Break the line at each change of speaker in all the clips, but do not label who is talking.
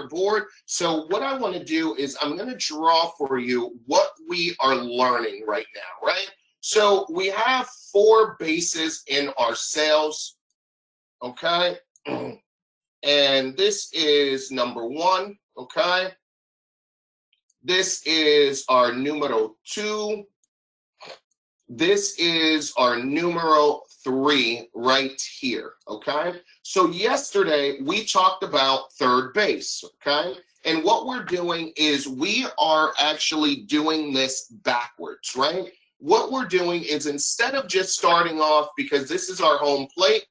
your board. So what I want to do is I'm going to draw for you what we are learning right now, right? So we have 4 bases in our sales, okay? And this is number 1, okay? This is our numero 2. This is our numero 3 right here, okay? So yesterday we talked about third base, okay? And what we're doing is we are actually doing this backwards, right? What we're doing is instead of just starting off, because this is our home plate,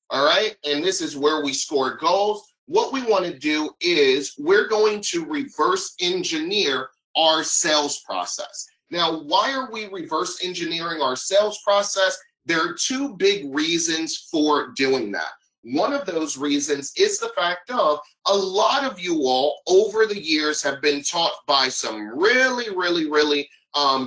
all right, and this is where we score goals, what we want to do is we're going to reverse engineer our sales process. Now, why are we reverse engineering our sales process? There are 2 big reasons for doing that. One of those reasons is the fact of a lot of you all over the years have been taught by some really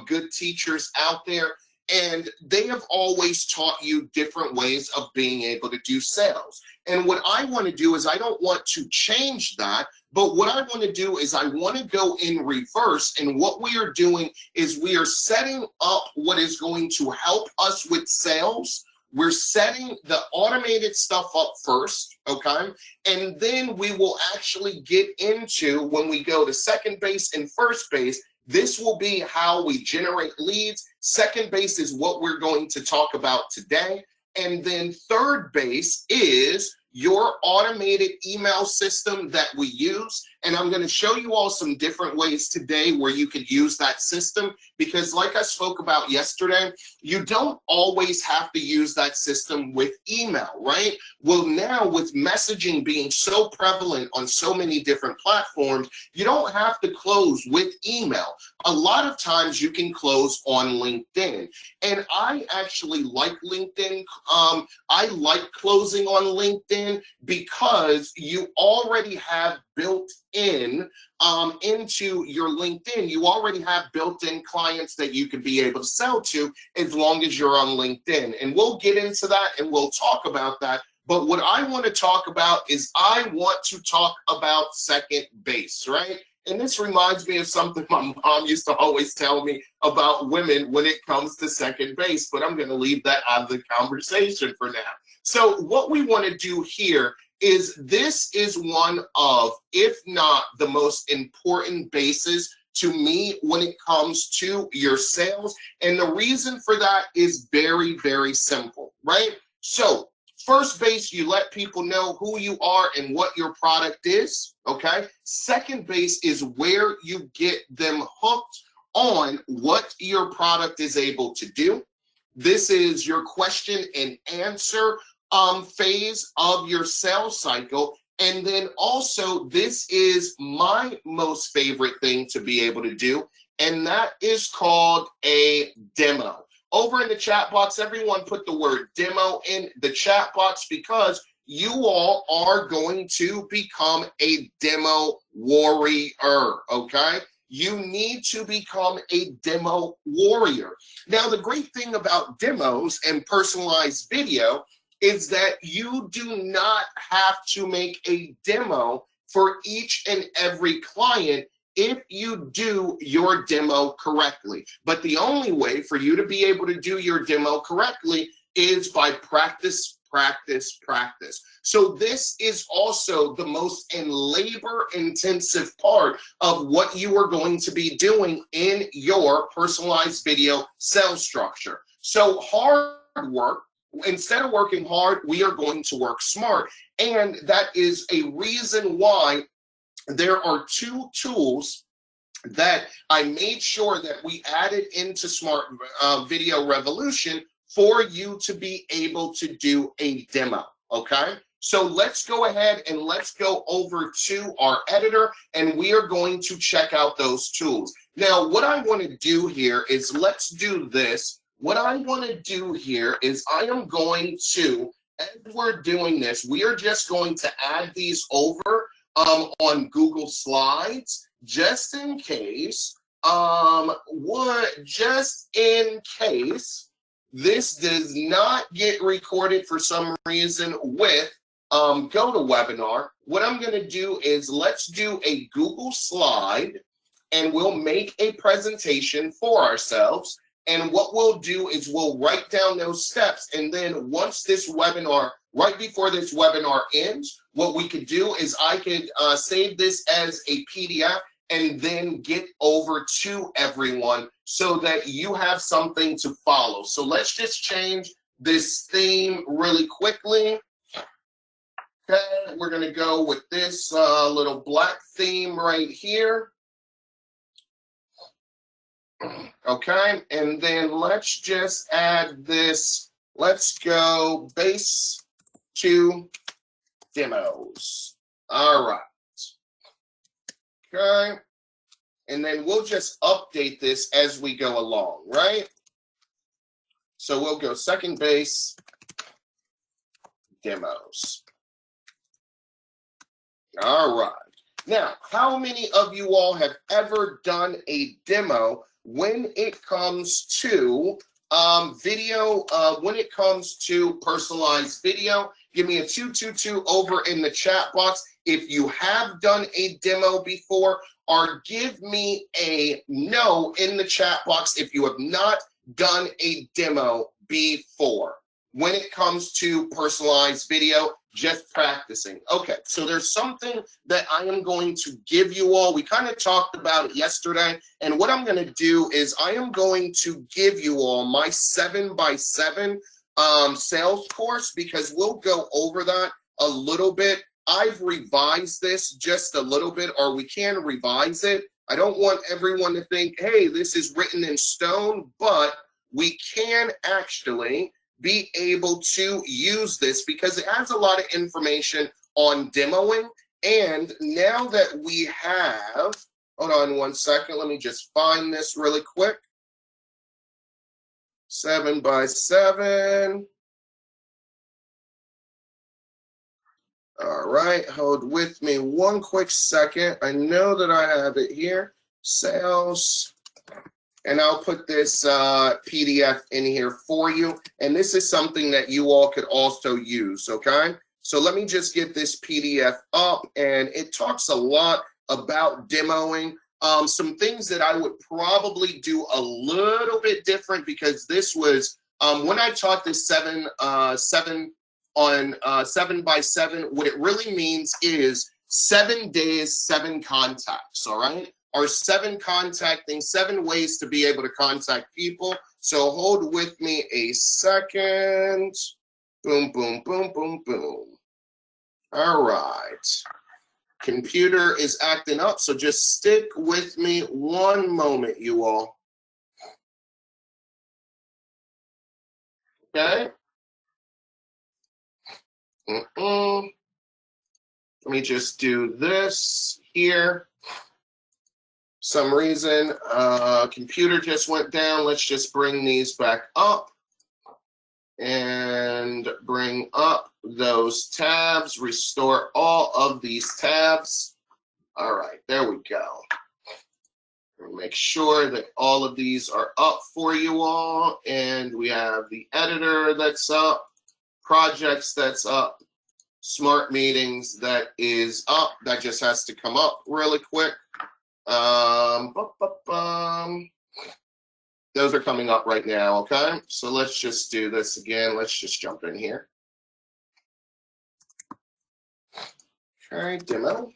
good teachers out there, and they have always taught you different ways of being able to do sales. And what I want to do is I don't want to change that, but what I want to do is I want to go in reverse, and what we are doing is we are setting up what is going to help us with sales. We're setting the automated stuff up first, okay? And then we will actually get into, when we go to second base and first base, this will be how we generate leads. Second base is what we're going to talk about today. And then third base is your automated email system that we use. And I'm going to show you all some different ways today where you could use that system, because like I spoke about yesterday, you don't always have to use that system with email, right? Well, now with messaging being so prevalent on so many different platforms, you don't have to close with email. A lot of times you can close on LinkedIn. And I actually like LinkedIn. I like closing on LinkedIn because you already have built in into your LinkedIn, you already have built-in clients that you could be able to sell to as long as you're on LinkedIn. And we'll get into that and we'll talk about that. But what I want to talk about is I want to talk about second base, right? And this reminds me of something my mom used to always tell me about women when it comes to second base, but I'm going to leave that out of the conversation for now. So what we want to do here is this is one of, if not the most important bases to me when it comes to your sales. And the reason for that is very simple, right? So first base, you let people know who you are and what your product is, okay? Second base is where you get them hooked on what your product is able to do. This is your question and answer phase of your sales cycle. And then also, this is my most favorite thing to be able to do, and that is called a demo. Over in the chat box, everyone put the word demo in the chat box, because you all are going to become a demo warrior, okay? You need to become a demo warrior. Now, the great thing about demos and personalized video is that you do not have to make a demo for each and every client if you do your demo correctly. But the only way for you to be able to do your demo correctly is by practice. So this is also the most labor-intensive part of what you are going to be doing in your personalized video sales structure. So hard work. Instead of working hard, we are going to work smart. And that is a reason why there are 2 tools that I made sure that we added into Smart Video Revolution for you to be able to do a demo, okay? So let's go ahead and let's go over to our editor, and we are going to check out those tools. Now, what I want to do here is let's do this. What I want to do here is I am going to, as we're doing this, we are just going to add these over on Google Slides, just in case, just in case this does not get recorded for some reason with go to webinar. What I'm going to do is let's do a Google slide and we'll make a presentation for ourselves. And what we'll do is we'll write down those steps. And then once this webinar, right before this webinar ends, what we could do is I could save this as a PDF and then get over to everyone so that you have something to follow. So let's just change this theme really quickly. Okay, we're going to go with this little black theme right here. Okay, and then let's just add this. Let's go base to demos. All right. Okay, and then we'll just update this as we go along, right? So we'll go second base demos. All right. Now, how many of you all have ever done a demo when it comes to video, when it comes to personalized video? Give me a 222 over in the chat box if you have done a demo before, or give me a no in the chat box if you have not done a demo before when it comes to personalized video. Just practicing. Okay, so there's something that I am going to give you all. We kind of talked about it yesterday, and what I'm going to do is I am going to give you all my 7x7 sales course, because we'll go over that a little bit. I've revised this just a little bit, or we can revise it. I don't want everyone to think, hey, this is written in stone, but we can actually be able to use this because it has a lot of information on demoing. And now that we have, hold on one second, let me just find this really quick. 7x7. All right, hold with me one quick second. I know that I have it here. Sales. And I'll put this PDF in here for you. And this is something that you all could also use, okay? So let me just get this PDF up, and it talks a lot about demoing. Some things that I would probably do a little bit different, because this was, when I taught this 7x7, what it really means is 7 days, 7 contacts, all right? Or 7 contacting, 7 ways to be able to contact people. So hold with me a second. Boom, boom, boom, boom, boom. All right. Computer is acting up, so just stick with me one moment, you all. Okay. Let me just do this here. Some reason computer just went down. Let's just bring these back up and bring up those tabs, restore all of these tabs. All right, there we go. Make sure that all of these are up for you all, and we have the editor that's up, projects that's up, smart meetings that is up. That just has to come up really quick. Those are coming up right now, okay? So let's just do this again. Let's just jump in here. Okay, demo.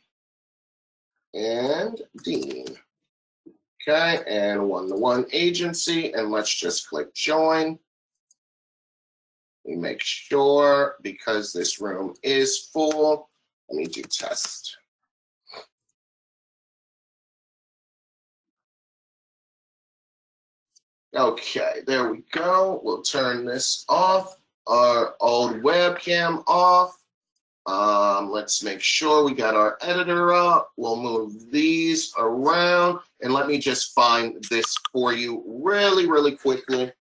And Dean. Okay, and one-to-one agency, and let's just click join. We make sure, because this room is full, let me do test. Okay, there we go. We'll turn this off, our old webcam off. Let's make sure we got our editor up. We'll move these around, and let me just find this for you really, really quickly.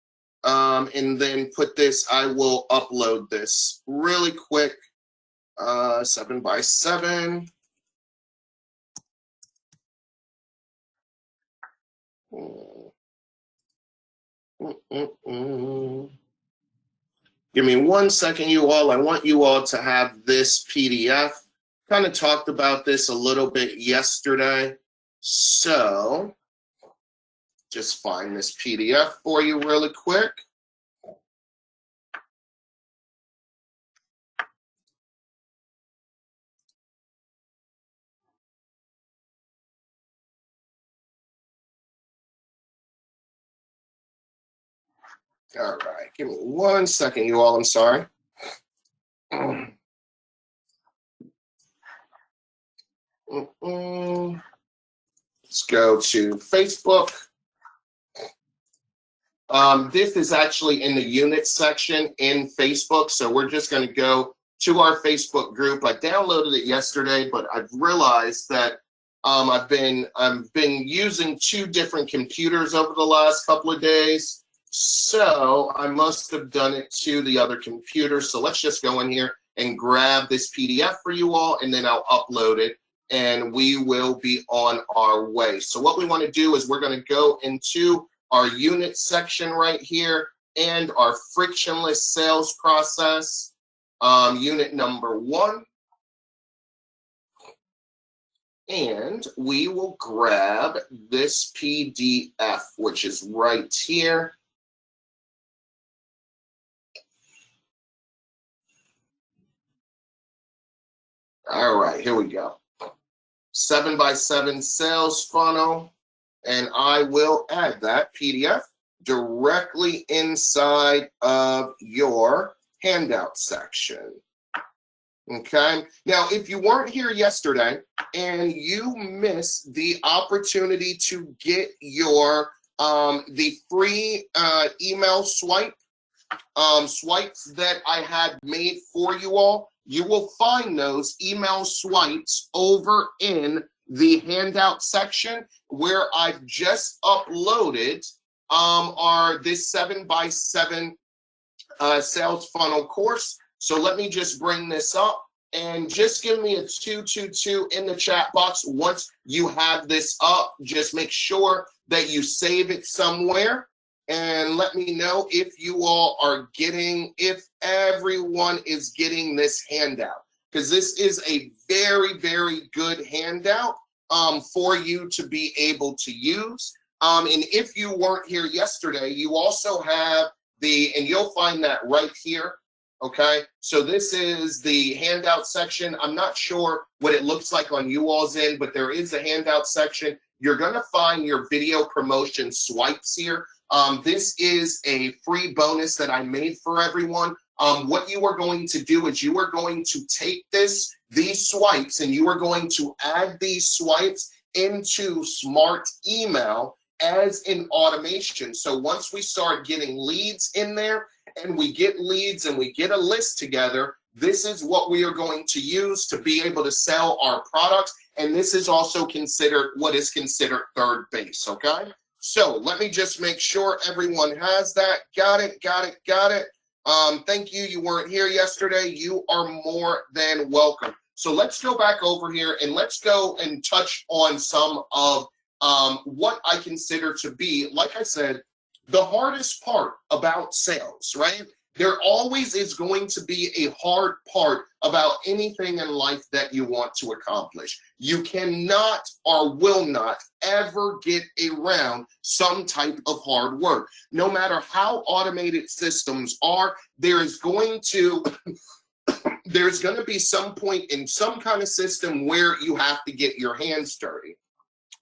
And then put this, I will upload this really quick. 7x7. Give me 1 second, you all. I want you all to have this PDF. Kind of talked about this a little bit yesterday. So just find this PDF for you really quick. All right, give me 1 second, you all. I'm sorry. Let's go to Facebook. This is actually in the unit section in Facebook, so we're just going to go to our Facebook group. I downloaded it yesterday, but I've realized that I've been using 2 different computers over the last couple of days. So I must have done it to the other computer. So let's just go in here and grab this PDF for you all, and then I'll upload it, and we will be on our way. So what we want to do is we're going to go into our unit section right here and our frictionless sales process, unit number 1. And we will grab this PDF, which is right here. All right, here we go. 7x7 sales funnel, and I will add that PDF directly inside of your handout section. Okay, now if you weren't here yesterday and you missed the opportunity to get your the free email swipes that I had made for you all, you will find those email swipes over in the handout section where I've just uploaded this 7x7 sales funnel course. So let me just bring this up and just give me a 222 in the chat box. Once you have this up, just make sure that you save it somewhere. And let me know if you all are getting, if everyone is getting this handout, because this is a very, very good handout for you to be able to use. And if you weren't here yesterday, you also have and you'll find that right here. Okay, so this is the handout section. I'm not sure what it looks like on you all's end, but there is a handout section. You're going to find your video promotion swipes here. This is a free bonus that I made for everyone. What you are going to do is you are going to take these swipes, and you are going to add these swipes into Smart Email as an automation. So once we start getting leads in there, and we get leads and we get a list together, this is what we are going to use to be able to sell our products. And this is also considered what is considered third base, okay? So let me just make sure everyone has that. Got it. Thank you. You weren't here yesterday. You are more than welcome. So let's go back over here and let's go and touch on some of what I consider to be, like I said, the hardest part about sales, right? There always is going to be a hard part about anything in life that you want to accomplish. You cannot or will not ever get around some type of hard work. No matter how automated systems are, there's going to be some point in some kind of system where you have to get your hands dirty.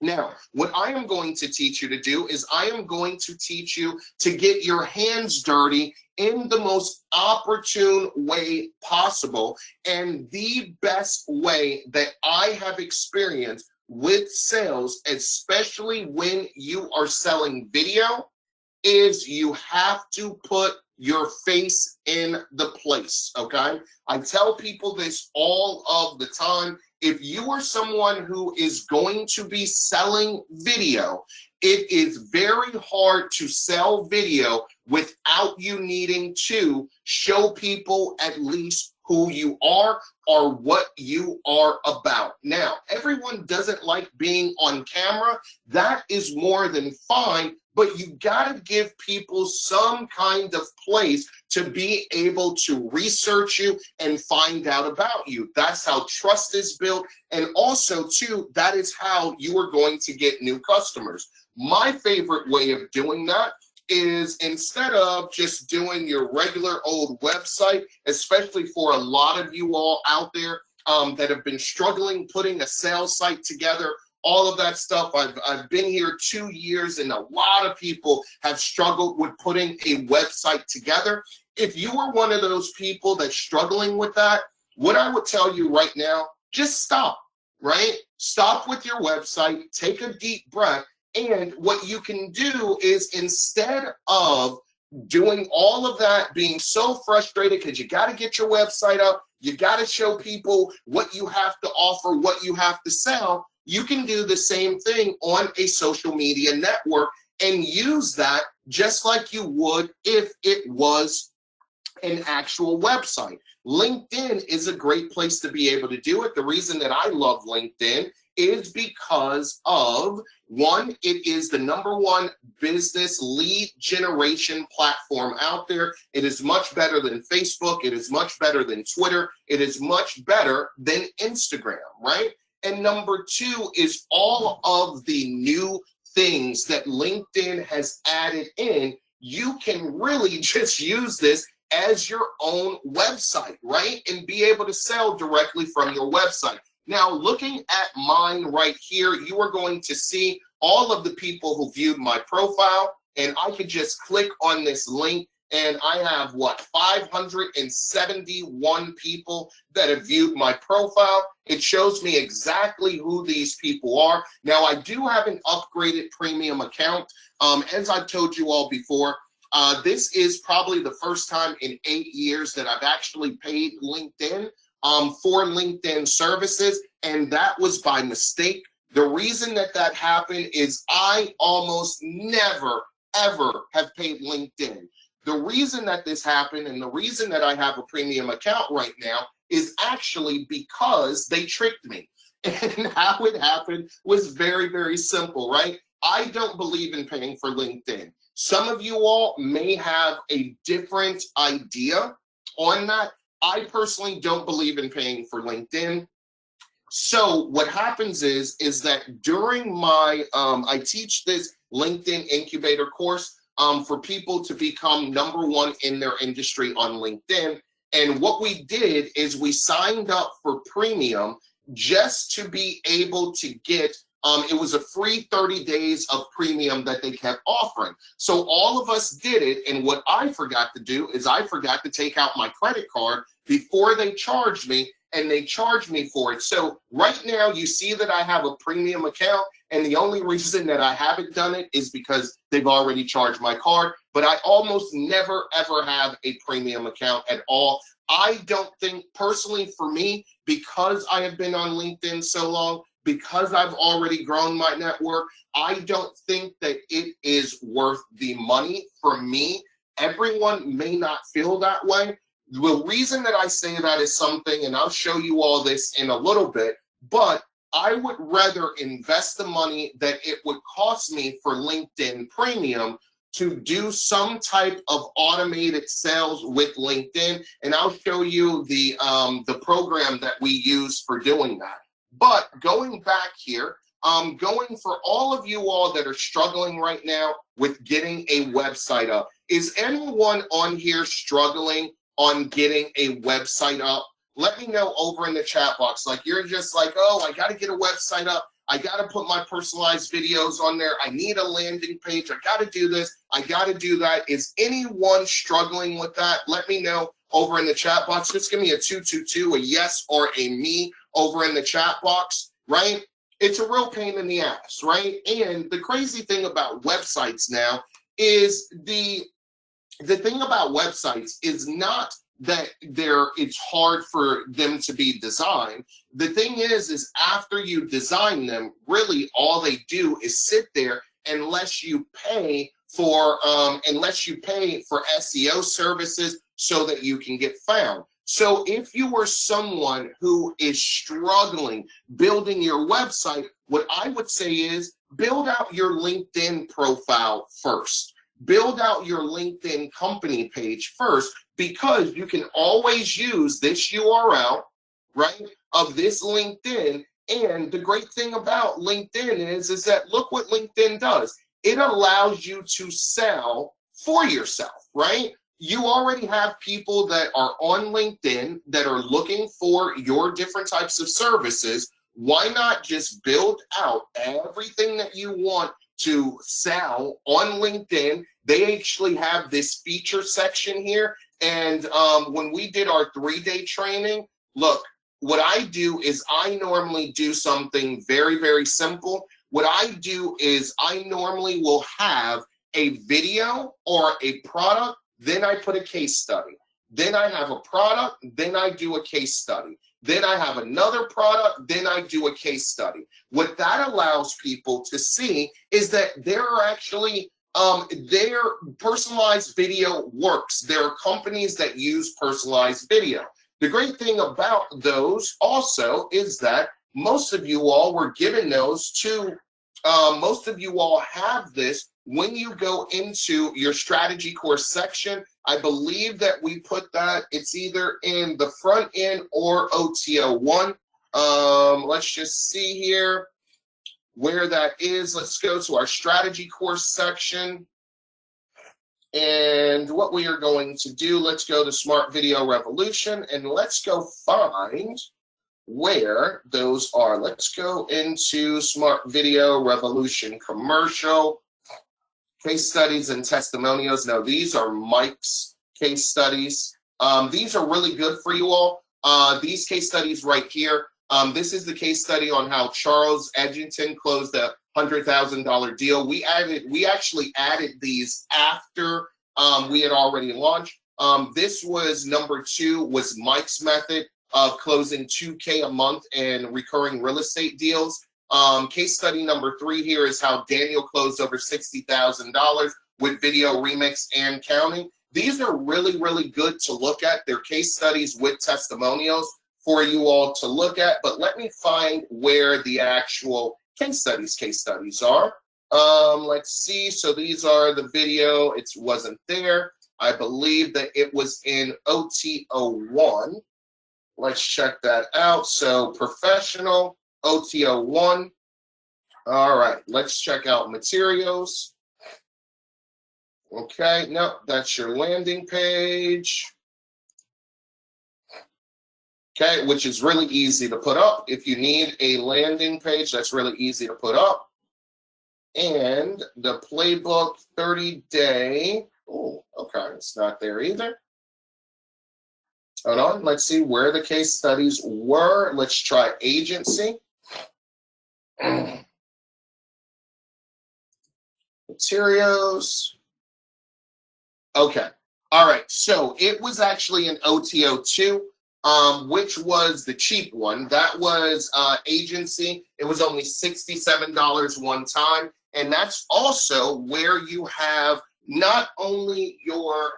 Now, what I am going to teach you to do is I am going to teach you to get your hands dirty in the most opportune way possible. And the best way that I have experienced with sales, especially when you are selling video, is you have to put your face in the place, okay? I tell people this all of the time. If you are someone who is going to be selling video, it is very hard to sell video without you needing to show people at least who you are or what you are about. Now, everyone doesn't like being on camera. That is more than fine, but you gotta give people some kind of place to be able to research you and find out about you. That's how trust is built. And also, too, that is how you are going to get new customers. My favorite way of doing that is, instead of just doing your regular old website, especially for a lot of you all out there that have been struggling putting a sales site together, all of that stuff. I've been here 2 years, and a lot of people have struggled with putting a website together. If you are one of those people that's struggling with that, what I would tell you right now, just stop, right? Stop with your website, take a deep breath. And what you can do is, instead of doing all of that, being so frustrated because you got to get your website up, you got to show people what you have to offer, what you have to sell, you can do the same thing on a social media network and use that just like you would if it was an actual website. LinkedIn is a great place to be able to do it. The reason that I love LinkedIn is because of, one, it is the #1 business lead generation platform out there. It is much better than Facebook. It is much better than Twitter. It is much better than Instagram, right? And #2 is all of the new things that LinkedIn has added in. You can really just use this as your own website, right? And be able to sell directly from your website. Now, looking at mine right here, you are going to see all of the people who viewed my profile, and I could just click on this link, and I have, 571 people that have viewed my profile. It shows me exactly who these people are. Now, I do have an upgraded premium account. As I've told you all before, this is probably the first time in 8 years that I've actually paid LinkedIn for LinkedIn services, and that was by mistake. The reason that that happened is I almost never, ever have paid LinkedIn. The reason that this happened, and the reason that I have a premium account right now, is actually because they tricked me. And how it happened was very, very simple, right? I don't believe in paying for LinkedIn. Some of you all may have a different idea on that. I personally don't believe in paying for LinkedIn. So what happens is that during my, I teach this LinkedIn incubator course for people to become #1 in their industry on LinkedIn. And what we did is we signed up for premium just to be able to get, it was a free 30 days of premium that they kept offering. So all of us did it. And what I forgot to do is I forgot to take out my credit card before they charged me, and they charged me for it. So right now you see that I have a premium account, and the only reason that I haven't done it is because they've already charged my card, but I almost never ever have a premium account at all. I don't think, personally for me, because I have been on LinkedIn so long, because I've already grown my network, I don't think that it is worth the money for me. Everyone may not feel that way. The reason that I say that is something, and I'll show you all this in a little bit, but I would rather invest the money that it would cost me for LinkedIn Premium to do some type of automated sales with LinkedIn, and I'll show you the program that we use for doing that. But going back here, going for all of you all that are struggling right now with getting a website up, is anyone on here struggling on getting a website up? Let me know over in the chat box. Like, you're just like, oh, I got to get a website up. I got to put my personalized videos on there. I need a landing page. I got to do this. I got to do that. Is anyone struggling with that? Let me know over in the chat box. Just give me a 222, a yes or a me over in the chat box, right? It's a real pain in the ass, right? And the crazy thing about websites now is the thing about websites is not that it's hard for them to be designed. The thing is after you design them, really all they do is sit there unless you pay for SEO services so that you can get found. So if you are someone who is struggling building your website, what I would say is build out your LinkedIn profile first. Build out your LinkedIn company page first, because you can always use this URL, right, of this LinkedIn. And the great thing about LinkedIn is that look what LinkedIn does. It allows you to sell for yourself, right? You already have people that are on LinkedIn that are looking for your different types of services. Why not just build out everything that you want to sell on LinkedIn? They actually have this feature section here. And when we did our 3-day training, look, what I do is I normally do something very, very simple. What I do is I normally will have a video or a product, then I put a case study. Then I have a product, then I do a case study. Then I have another product, then I do a case study. What that allows people to see is that there are actually their personalized video works. There are companies that use personalized video. The great thing about those also is that most of you all were given those to, most of you all have this when you go into your strategy course section. I believe that we put that, it's either in the front end or OTO1. Let's just see here where that is. Let's go to our strategy course section. And what we are going to do, let's go to Smart Video Revolution and let's go find where those are. Let's go into Smart Video Revolution commercial, case studies and testimonials. Now, these are Mike's case studies. These are really good for you all. These case studies right here. This is the case study on how Charles Edgington closed a $100,000 deal. We actually added these after we had already launched. This was number 2, was Mike's method of closing $2K a month in recurring real estate deals. Case study number 3 here is how Daniel closed over $60,000 with Video Remix and counting. These are really, really good to look at. They're case studies with testimonials for you all to look at, but let me find where the actual case studies are. Let's see. So these are the video. It wasn't there. I believe that it was in OTO1. Let's check that out. So professional, OTO1. All right, let's check out materials. Okay, no, that's your landing page. Okay, which is really easy to put up. If you need a landing page, that's really easy to put up. And the playbook 30-day, oh, okay, it's not there either. Hold on, let's see where the case studies were. Let's try agency. Materials. Okay, all right, so it was actually an OTO2. Which was the cheap one. That was agency. It was only $67 one time. And that's also where you have not only your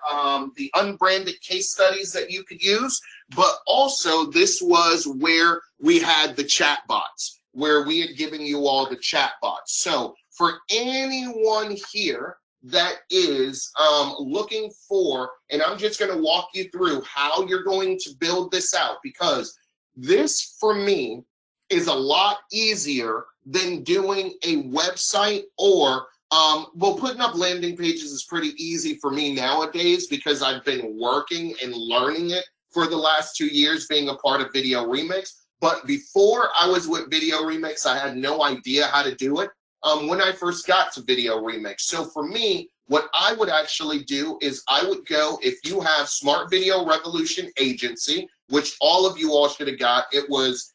the unbranded case studies that you could use, but also this was where we had the chat bots, where we had given you all the chat bots. So for anyone here that is looking for, and I'm just going to walk you through how you're going to build this out, because this for me is a lot easier than doing a website or well, putting up landing pages is pretty easy for me nowadays because I've been working and learning it for the last 2 years being a part of Video Remix. But before I was with Video Remix, I had no idea how to do it when I first got to Video Remix. So for me, what I would actually do is I would go, if you have Smart Video Revolution Agency, which all of you all should have got, it was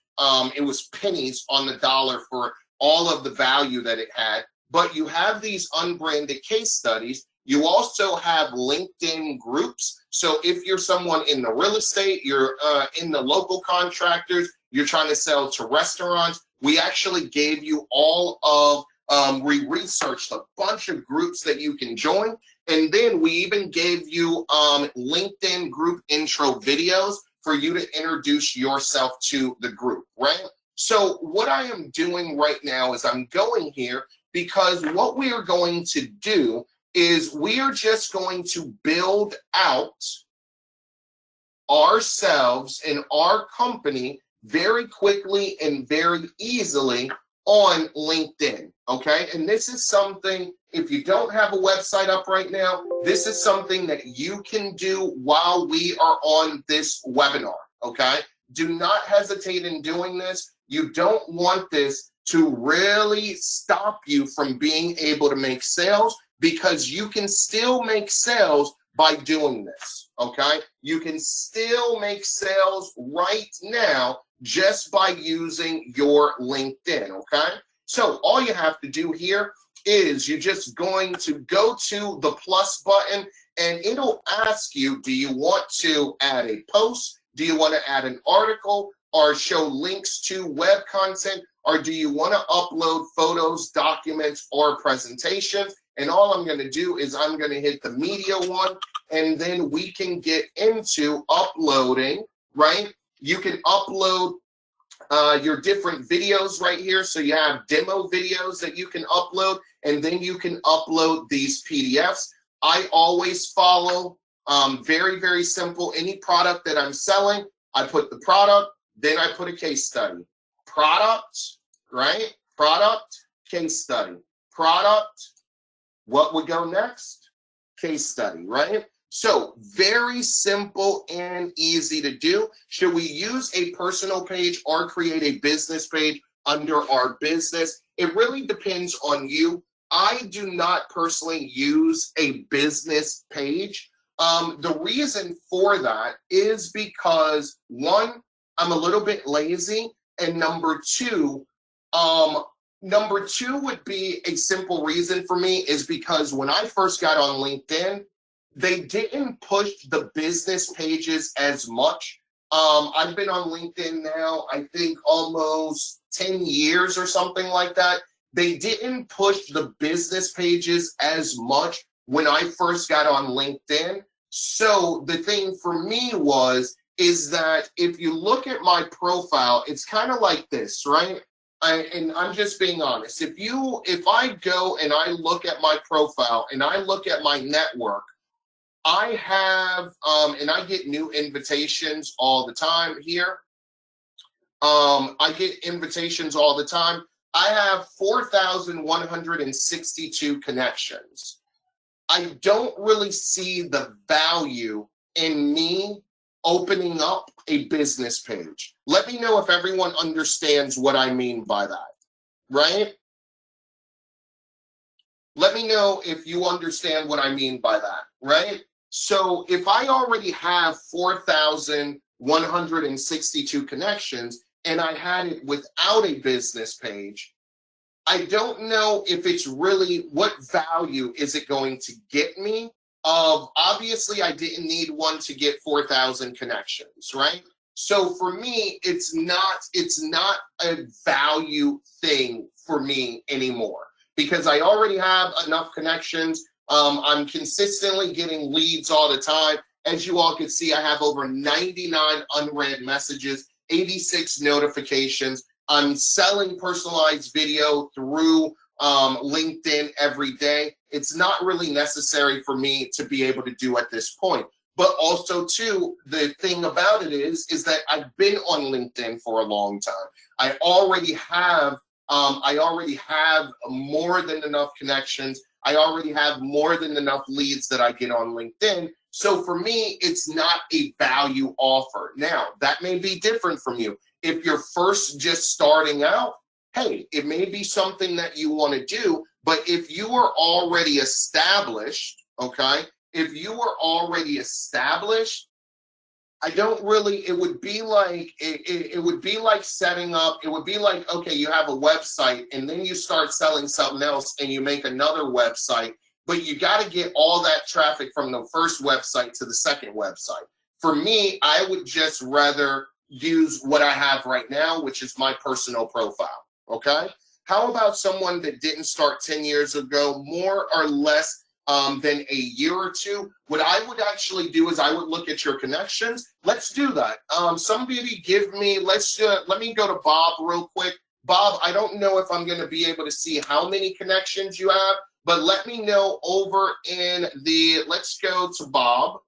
pennies on the dollar for all of the value that it had. But you have these unbranded case studies. You also have LinkedIn groups. So if you're someone in the real estate, you're in the local contractors, you're trying to sell to restaurants, we actually gave you all of, we researched a bunch of groups that you can join. And then we even gave you LinkedIn group intro videos. for you to introduce yourself to the group, right? So what I am doing right now is I'm going here because what we are going to do is we are just going to build out ourselves and our company very quickly and very easily on LinkedIn, okay? And this is something, if you don't have a website up right now, this is something that you can do while we are on this webinar, okay? Do not hesitate in doing this. You don't want this to really stop you from being able to make sales, because you can still make sales by doing this, okay? You can still make sales right now just by using your LinkedIn, okay? So all you have to do here is you're just going to go to the plus button, and it'll ask you, do you want to add a post? Do you want to add an article or show links to web content? Or do you want to upload photos, documents, or presentations? And all I'm going to do is I'm going to hit the media one, and then we can get into uploading, right? You can upload your different videos right here. So you have demo videos that you can upload, and then you can upload these PDFs. I always follow very, very simple. Any product that I'm selling, I put the product, then I put a case study. Product, right? Product, case study. Product, what would go next? Case study, right? So very simple and easy to do. Should we use a personal page or create a business page under our business? It really depends on you. I do not personally use a business page. The reason for that is because, one, I'm a little bit lazy, and number two would be a simple reason for me is because when I first got on LinkedIn, they didn't push the business pages as much. I've been on LinkedIn now, I think almost 10 years or something like that. They didn't push the business pages as much when I first got on LinkedIn. So the thing for me is that if you look at my profile, it's kind of like this, right? And I'm just being honest. If I go and I look at my profile and I look at my network, I have, and I get new invitations all the time here. I get invitations all the time. I have 4,162 connections. I don't really see the value in me opening up a business page. Let me know if everyone understands what I mean by that, right? Let me know if you understand what I mean by that, right? So if I already have 4,162 connections and I had it without a business page, I don't know if it's really, what value is it going to get me? Obviously I didn't need one to get 4,000 connections, right? So for me, it's not a value thing for me anymore, because I already have enough connections. I'm consistently getting leads all the time. As you all can see, I have over 99 unread messages, 86 notifications. I'm selling personalized video through LinkedIn every day. It's not really necessary for me to be able to do at this point. But also, too, the thing about it is that I've been on LinkedIn for a long time. I already have more than enough connections. I already have more than enough leads that I get on LinkedIn. So for me, it's not a value offer. Now, that may be different from you. If you're first just starting out, hey, it may be something that you want to do. But if you are already established, okay, if you are already established, I don't really, it would be like setting up, it would be like, okay, you have a website and then you start selling something else and you make another website, but you got to get all that traffic from the first website to the second website. For me, I would just rather use what I have right now, which is my personal profile, okay? How about someone that didn't start 10 years ago, more or less than a year or two, what I would actually do is I would look at your connections. Let's do that. Somebody give me, let me go to Bob real quick. Bob, I don't know if I'm going to be able to see how many connections you have, but let me know over in the, let's go to Bob.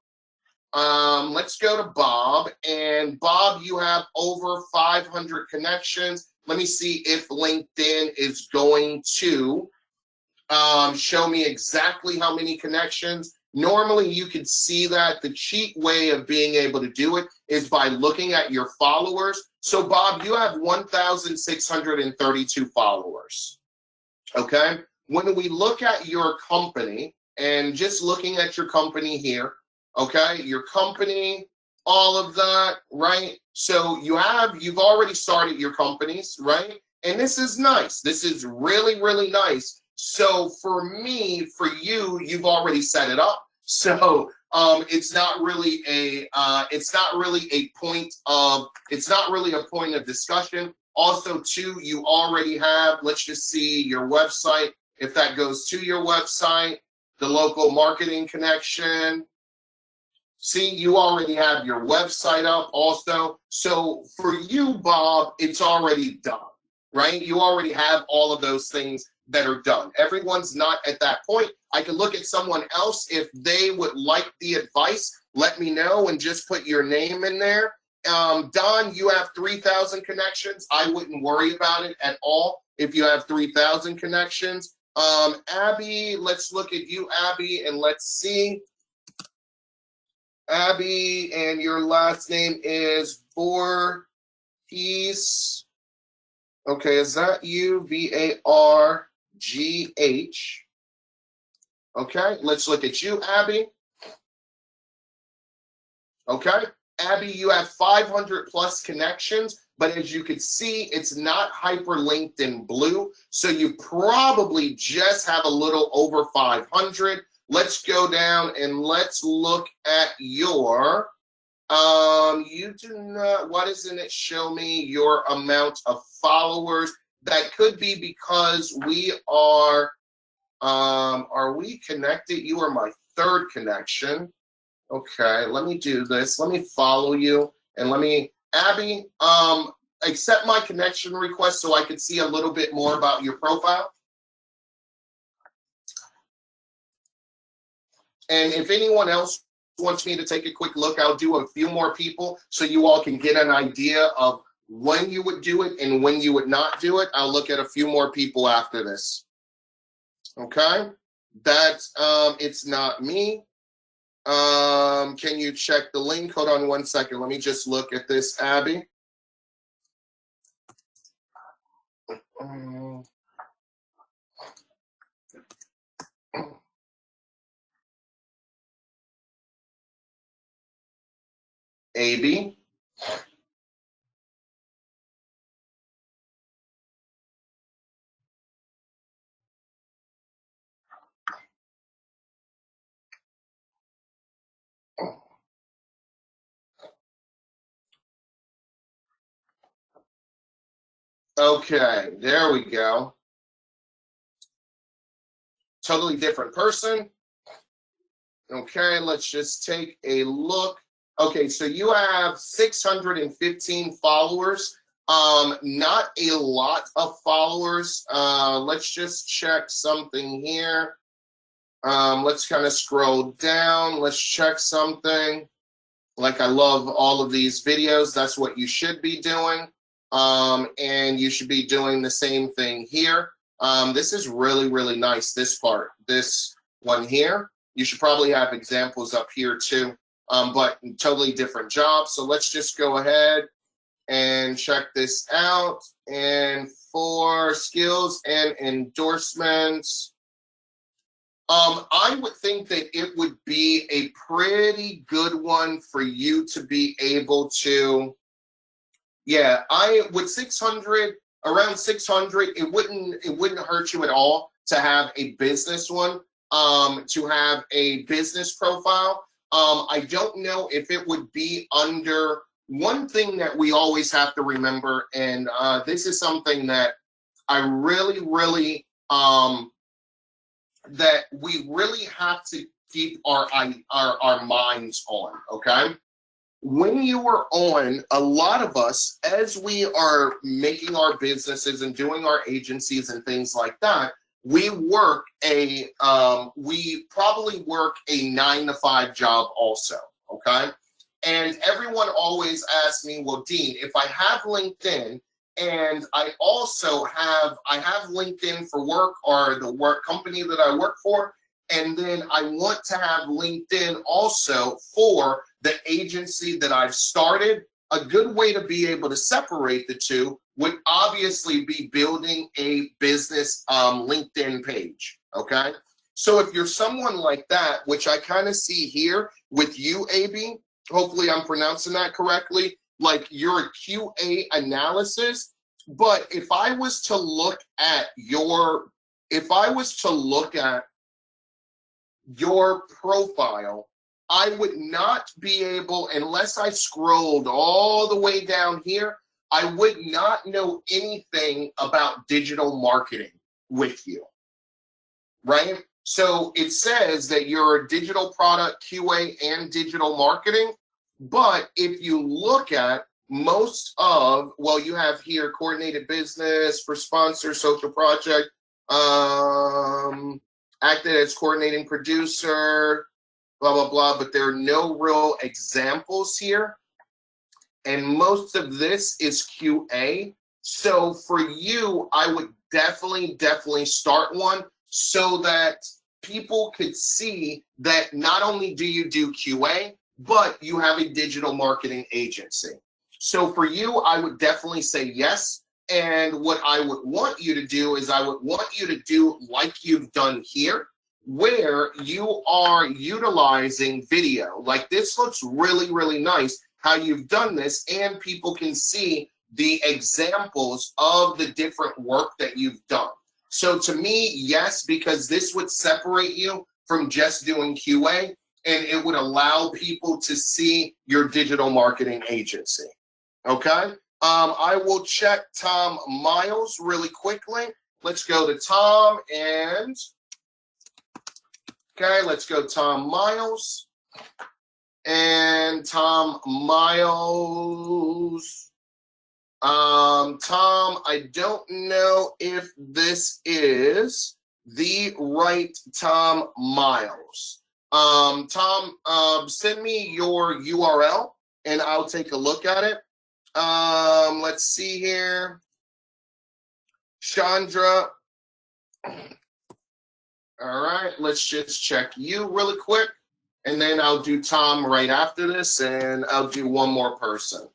Let's go to Bob, and Bob, you have over 500 connections. Let me see if LinkedIn is going to show me exactly how many connections. Normally, you could see that. The cheat way of being able to do it is by looking at your followers. So, Bob, you have 1,632 followers, okay? When we look at your company, and just looking at your company here, okay, your company, all of that, right? So you've already started your companies, right? And this is nice. This is really, really nice. So for me, for you, you've already set it up. So it's not really a point of discussion. Also, too, you already have, let's just see your website. If that goes to your website, the local marketing connection. See, you already have your website up also. So for you, Bob, it's already done, right? You already have all of those things that are done. Everyone's not at that point. I can look at someone else. If they would like the advice, let me know and just put your name in there. Don, you have 3,000 connections. I wouldn't worry about it at all if you have 3,000 connections. Abby, let's look at you, Abby, and let's see. Abby, and your last name is Vorgh. Okay, is that you? Vargh. Okay, let's look at you, Abby. Okay, Abby, you have 500 plus connections, but as you can see, it's not hyperlinked in blue, so you probably just have a little over 500. Let's go down and let's look at your, you do not, why doesn't it show me your amount of followers? That could be because we are we connected? You are my third connection. Okay, let me do this. Let me follow you and let me, Abby, accept my connection request so I can see a little bit more about your profile. And if anyone else wants me to take a quick look, I'll do a few more people so you all can get an idea of when you would do it and when you would not do it. I'll look at a few more people after this. Okay, that's it's not me. Can you check the link? Hold on 1 second. Let me just look at this, Abby. AB. Okay, there we go. Totally different person. Okay, let's just take a look. Okay, so you have 615 followers. Not a lot of followers. Let's just check something here. Let's kind of scroll down. Let's check something. Like, I love all of these videos. That's what you should be doing. And you should be doing the same thing here. This is really, really nice, this part. This one here. You should probably have examples up here too. But totally different jobs. So let's just go ahead and check this out. And for skills and endorsements, I would think that it would be a pretty good one for you to be able to, yeah, with 600, around 600, it wouldn't hurt you at all to have a business one, to have a business profile. I don't know if it would be under, one thing that we always have to remember, and this is something that I really, really that we really have to keep our minds on, okay? When you are on, a lot of us, as we are making our businesses and doing our agencies and things like that, we probably work a 9-to-5 job also, okay? And everyone always asks me, well, Dean, if I have LinkedIn and I have LinkedIn for work or the work company that I work for, and then I want to have LinkedIn also for the agency that I've started, a good way to be able to separate the two would obviously be building a business LinkedIn page, okay? So if you're someone like that, which I kind of see here with you, AB, hopefully I'm pronouncing that correctly, like you're a QA analysis, but if I was to look at your profile, I would not be able, unless I scrolled all the way down here, I would not know anything about digital marketing with you, right? So it says that you're a digital product QA and digital marketing, but if you look at you have here coordinated business for sponsor, social project, acted as coordinating producer, blah, blah, blah, but there are no real examples here. And most of this is QA. So for you, I would definitely start one so that people could see that not only do you do QA, but you have a digital marketing agency. So for you, I would definitely say yes. And what I would want you to do is I would want you to do like you've done here, where you are utilizing video. Like this looks really, really nice how you've done this, and people can see the examples of the different work that you've done. So to me, yes, because this would separate you from just doing QA, and it would allow people to see your digital marketing agency. Okay? I will check Tom Miles really quickly. Let's go to Tom and... Okay, let's go Tom Miles. And Tom Miles. Tom, I don't know if this is the right Tom Miles. Tom, send me your URL and I'll take a look at it. Let's see here. Chandra. All right, let's just check you really quick, and then I'll do Tom right after this, and I'll do one more person.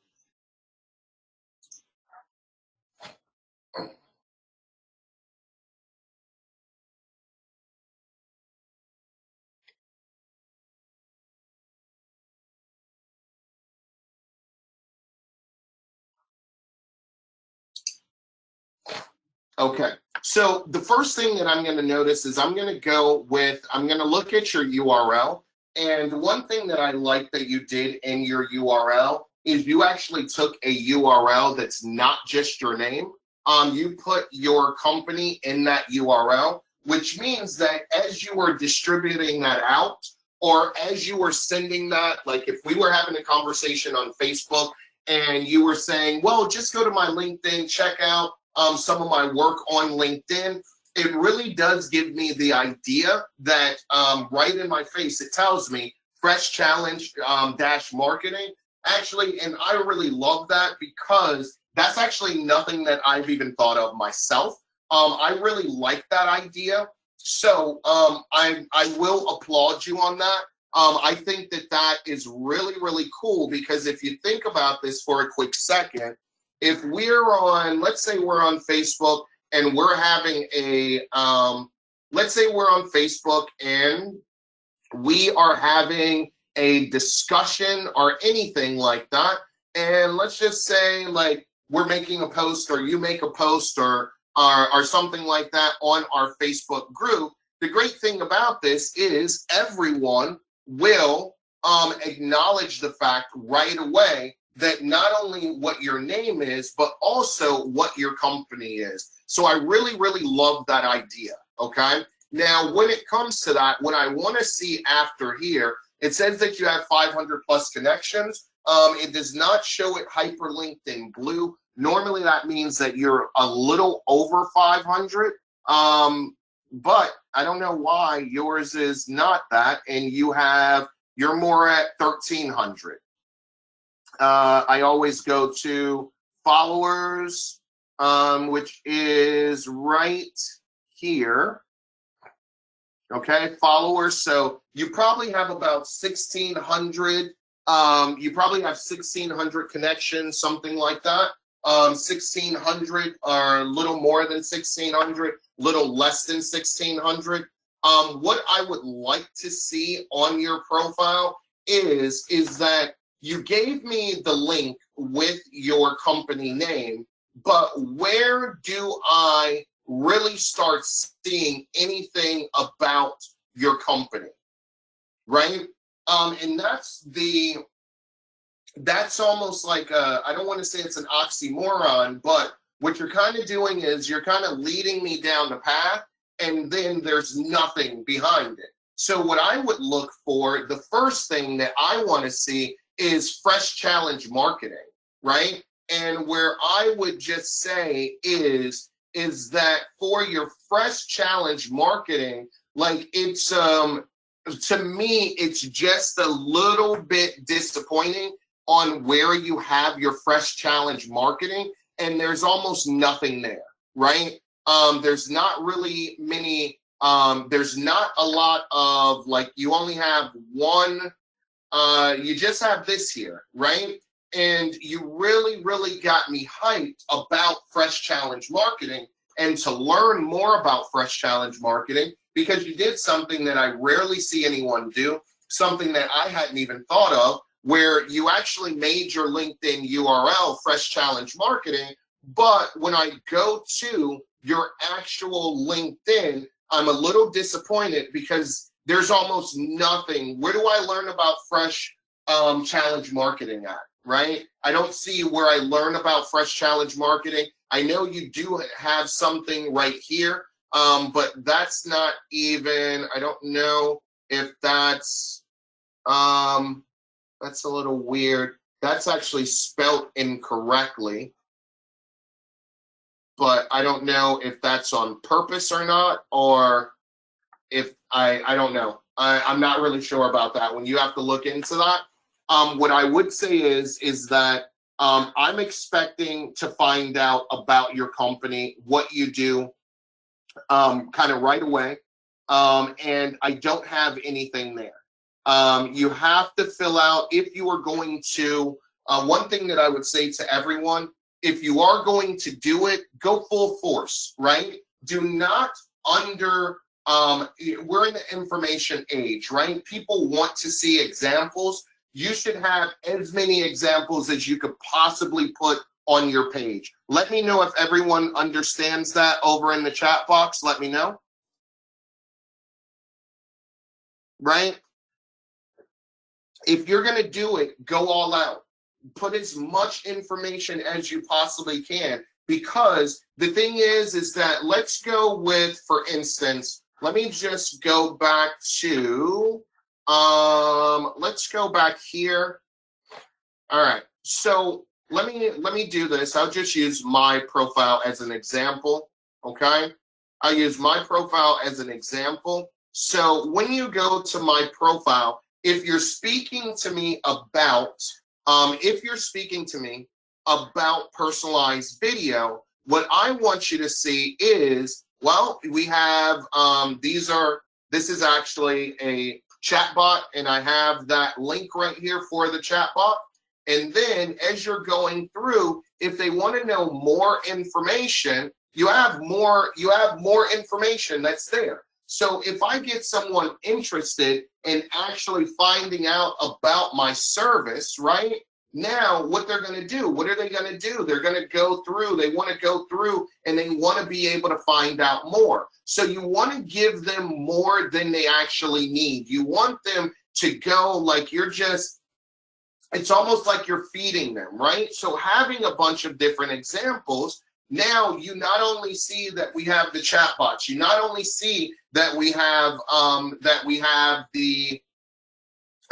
Okay, so the first thing that I'm going to notice is I'm going to look at your URL. And one thing that I like that you did in your URL is you actually took a URL that's not just your name. You put your company in that URL, which means that as you are distributing that out, or as you were sending that, like if we were having a conversation on Facebook and you were saying, well, just go to my LinkedIn, check out some of my work on LinkedIn, it really does give me the idea that right in my face, it tells me fresh challenge dash marketing. Actually, and I really love that because that's actually nothing that I've even thought of myself. I really like that idea. So I will applaud you on that. I think that that is really, really cool because if you think about this for a quick second, if we're on, let's say we're on Facebook and we're having a, let's say we're on Facebook and we are having a discussion or anything like that. And let's just say like we're making a post or you make a post or something like that on our Facebook group. The great thing about this is everyone will acknowledge the fact right away that not only what your name is, but also what your company is. So I really, really love that idea, okay? Now, when it comes to that, what I want to see after here, it says that you have 500 plus connections. It does not show it hyperlinked in blue. Normally, that means that you're a little over 500. But I don't know why yours is not that, and you're more at 1,300. I always go to followers, which is right here. Okay, followers. So you probably have about 1,600. You probably have 1,600 connections, something like that. 1,600 or a little more than 1,600, little less than 1,600. What I would like to see on your profile is that you gave me the link with your company name, but where do I really start seeing anything about your company, right? And that's almost like I don't want to say it's an oxymoron, but what you're kind of doing is you're kind of leading me down the path, and then there's nothing behind it. So what I would look for, the first thing that I want to see is fresh challenge marketing, right? And where I would just say is that for your fresh challenge marketing, like it's to me, it's just a little bit disappointing on where you have your fresh challenge marketing, and there's almost nothing there, right? There's not really many, there's not a lot of, like, you only have one, you just have this here, right? And you really, really got me hyped about fresh challenge marketing and to learn more about fresh challenge marketing, because you did something that I rarely see anyone do, something that I hadn't even thought of, where you actually made your LinkedIn URL fresh challenge marketing. But when I go to your actual LinkedIn, I'm a little disappointed because there's almost nothing. Where do I learn about fresh challenge marketing at, right? I don't see where I learn about fresh challenge marketing. I know you do have something right here, but that's not even, I don't know if that's a little weird. That's actually spelt incorrectly, but I don't know if that's on purpose or not, or if I don't know. I'm not really sure about that one. You have to look into that. What I would say is that I'm expecting to find out about your company, what you do, kind of right away, and I don't have anything there. You have to fill out, if you are going to, one thing that I would say to everyone, if you are going to do it, go full force, right? Do not we're in the information age, right? People want to see examples. You should have as many examples as you could possibly put on your page. Let me know if everyone understands that over in the chat box. Let me know. Right? If you're going to do it, go all out. Put as much information as you possibly can, because the thing is that let's go with, for instance, let me just go back to, let's go back here. All right. So let me do this. I'll just use my profile as an example. Okay. I'll use my profile as an example. So when you go to my profile, if you're speaking to me about, personalized video, what I want you to see is, well, we have, this is actually a chat bot, and I have that link right here for the chat bot. And then as you're going through, if they want to know more information, you have more information that's there. So if I get someone interested in actually finding out about my service, right? Now, what they're going to do, what are they going to do? They're going to go through, they want to go through, and they want to be able to find out more. So you want to give them more than they actually need. You want them to go like it's almost like you're feeding them, right? So having a bunch of different examples now you not only see that we have the chat bots, you not only see that we have the,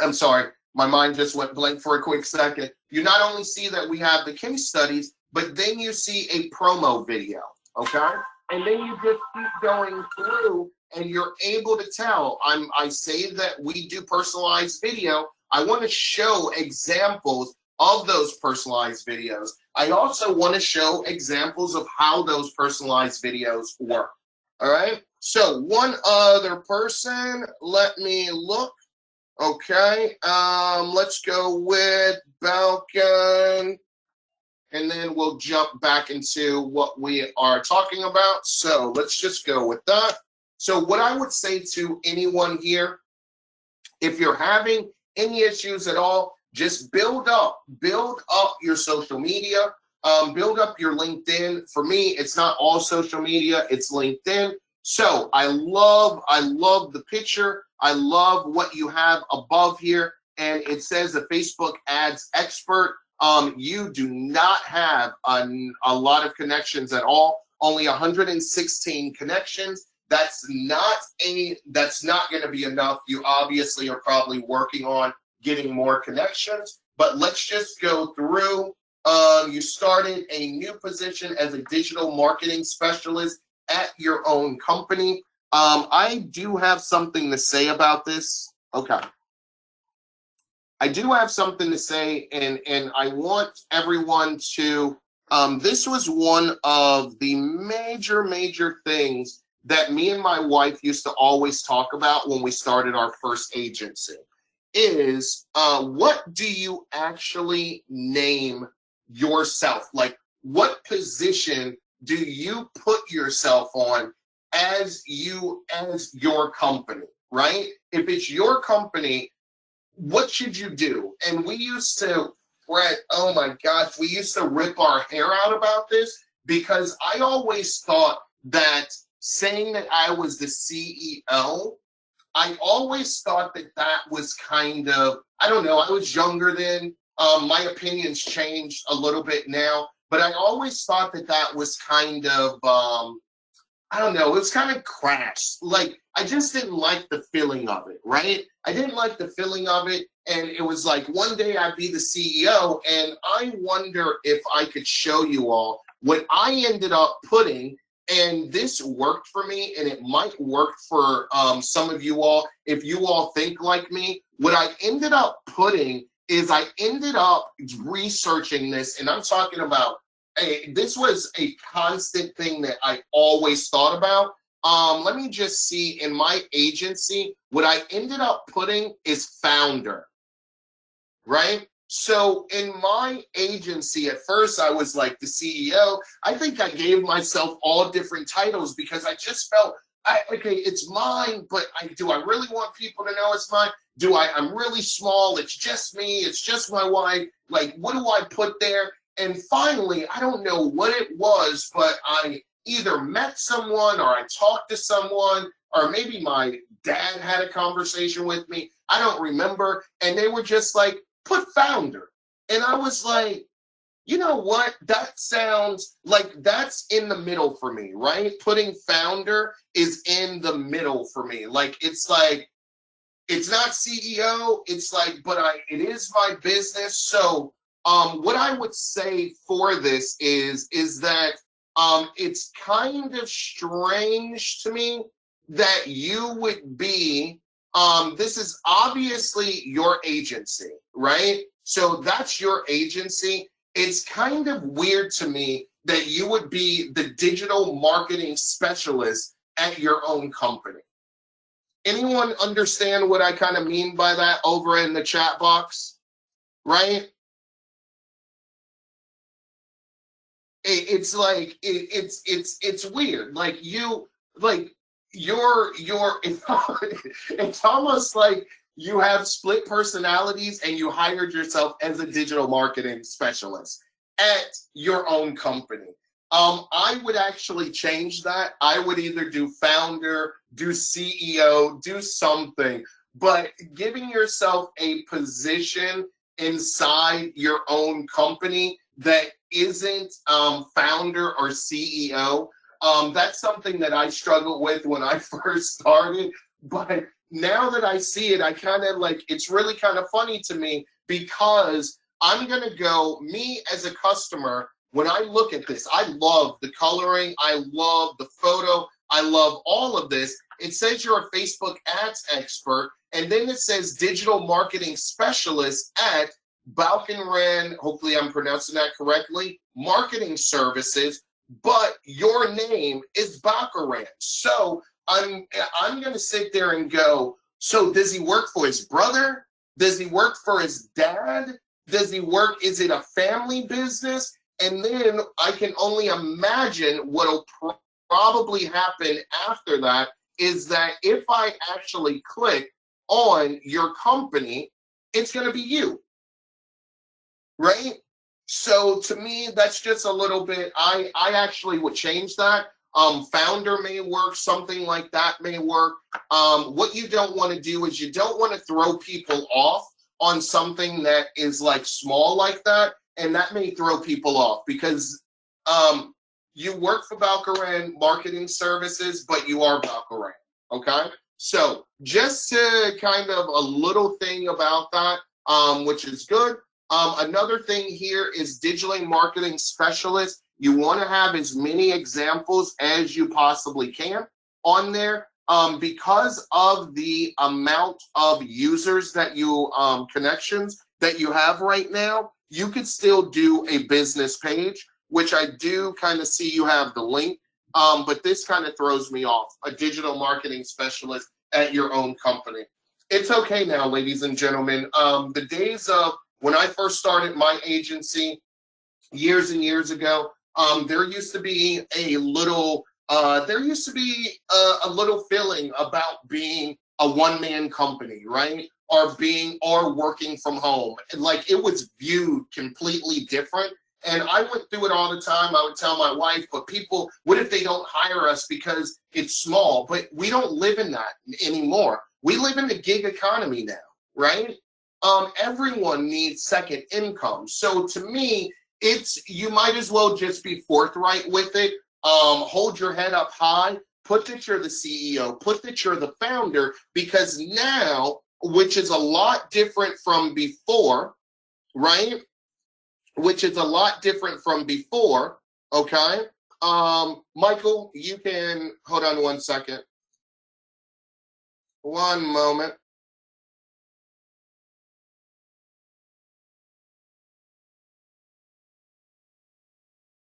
I'm sorry, my mind just went blank for a quick second. You not only see that we have the case studies, but then you see a promo video, okay? And then you just keep going through and you're able to tell. I say that we do personalized video. I want to show examples of those personalized videos. I also want to show examples of how those personalized videos work, all right? So one other person, let me look. Okay, let's go with Balkan, and then we'll jump back into what we are talking about. So let's just go with that. So what I would say to anyone here, if you're having any issues at all, just build up your social media, build up your LinkedIn. For me, it's not all social media, it's LinkedIn. So I love the picture. I love what you have above here. And it says the Facebook ads expert. You do not have a lot of connections at all. Only 116 connections. That's not going to be enough. You obviously are probably working on getting more connections. But let's just go through. You started a new position as a digital marketing specialist at your own company. I do have something to say about this. Okay. I do have something to say, and I want everyone to, this was one of the major things that me and my wife used to always talk about when we started our first agency, is what do you actually name yourself? Like, what position do you put yourself on as your company, right? If it's your company, what should you do? And we used to, Brett, oh my gosh, we used to rip our hair out about this, because I always thought that saying that I was the CEO, I always thought that that was kind of, I don't know, I was younger then. My opinions changed a little bit now, but I always thought that that was kind of, I don't know, it was kind of crass. Like, I just didn't like the feeling of it, right? I didn't like the feeling of it. And it was like, one day I'd be the CEO, and I wonder if I could show you all what I ended up putting. And this worked for me, and it might work for some of you all if you all think like me. What I ended up putting is I ended up researching this, and I'm talking about, this was a constant thing that I always thought about. Let me just see, in my agency, what I ended up putting is founder, right? So in my agency, at first I was like the CEO. I think I gave myself all different titles because I just felt, okay, it's mine, but do I really want people to know it's mine? I'm really small, it's just me, it's just my wife. Like, what do I put there? And finally, I don't know what it was, but I either met someone or I talked to someone, or maybe my dad had a conversation with me. I don't remember. And they were just like, put founder. And I was like, you know what? That sounds like that's in the middle for me, right? Putting founder is in the middle for me. Like, it's not CEO. It's like, but it is my business. So what I would say for this is that it's kind of strange to me that you would be, this is obviously your agency, right? So that's your agency. It's kind of weird to me that you would be the digital marketing specialist at your own company. Anyone understand what I kind of mean by that over in the chat box, right? It's like, it's weird. Like, it's almost like you have split personalities and you hired yourself as a digital marketing specialist at your own company. I would actually change that. I would either do founder, do CEO, do something, but giving yourself a position inside your own company that isn't founder or CEO. That's something that I struggled with when I first started. But now that I see it, I kind of like, it's really kind of funny to me because I'm going to go, me as a customer, when I look at this, I love the coloring. I love the photo. I love all of this. It says you're a Facebook ads expert. And then it says digital marketing specialist at Balkanran, hopefully I'm pronouncing that correctly, marketing services, but your name is Balkanran. So I'm going to sit there and go, so does he work for his brother? Does he work for his dad? Does he work, is it a family business? And then I can only imagine what'll probably happen after that is that if I actually click on your company, it's going to be you, right? So to me, that's just a little bit, I actually would change that. Founder may work, something like that may work. What you don't want to do is you don't want to throw people off on something that is like small like that, and that may throw people off because you work for Balkanran Marketing Services, but you are Balkanran, okay? So just to kind of a little thing about that, which is good. Another thing here is digital marketing specialist. You want to have as many examples as you possibly can on there. Because of the amount of users that you, connections that you have right now, you could still do a business page, which I do kind of see you have the link, but this kind of throws me off, a digital marketing specialist at your own company. It's okay now, ladies and gentlemen. The days of when I first started my agency years and years ago, there used to be a little feeling about being a one-man company, right? Or working from home. And like it was viewed completely different. And I went through it all the time. I would tell my wife, but people, what if they don't hire us because it's small? But we don't live in that anymore. We live in the gig economy now, right? Everyone needs second income. So to me, you might as well just be forthright with it. Hold your head up high, put that you're the CEO, put that you're the founder, because now, which is a lot different from before, right? Which is a lot different from before, okay? Michael, you can, hold on one second. One moment.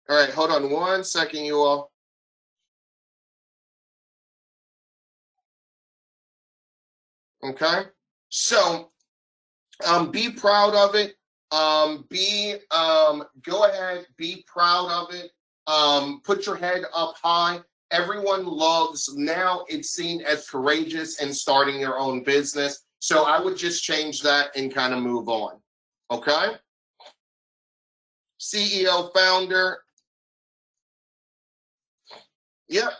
All right, hold on one second, you all. Okay, so be proud of it. Go ahead, be proud of it. Put your head up high. Everyone loves, now it's seen as courageous and starting your own business. So I would just change that and kind of move on. Okay? CEO, founder. Yep.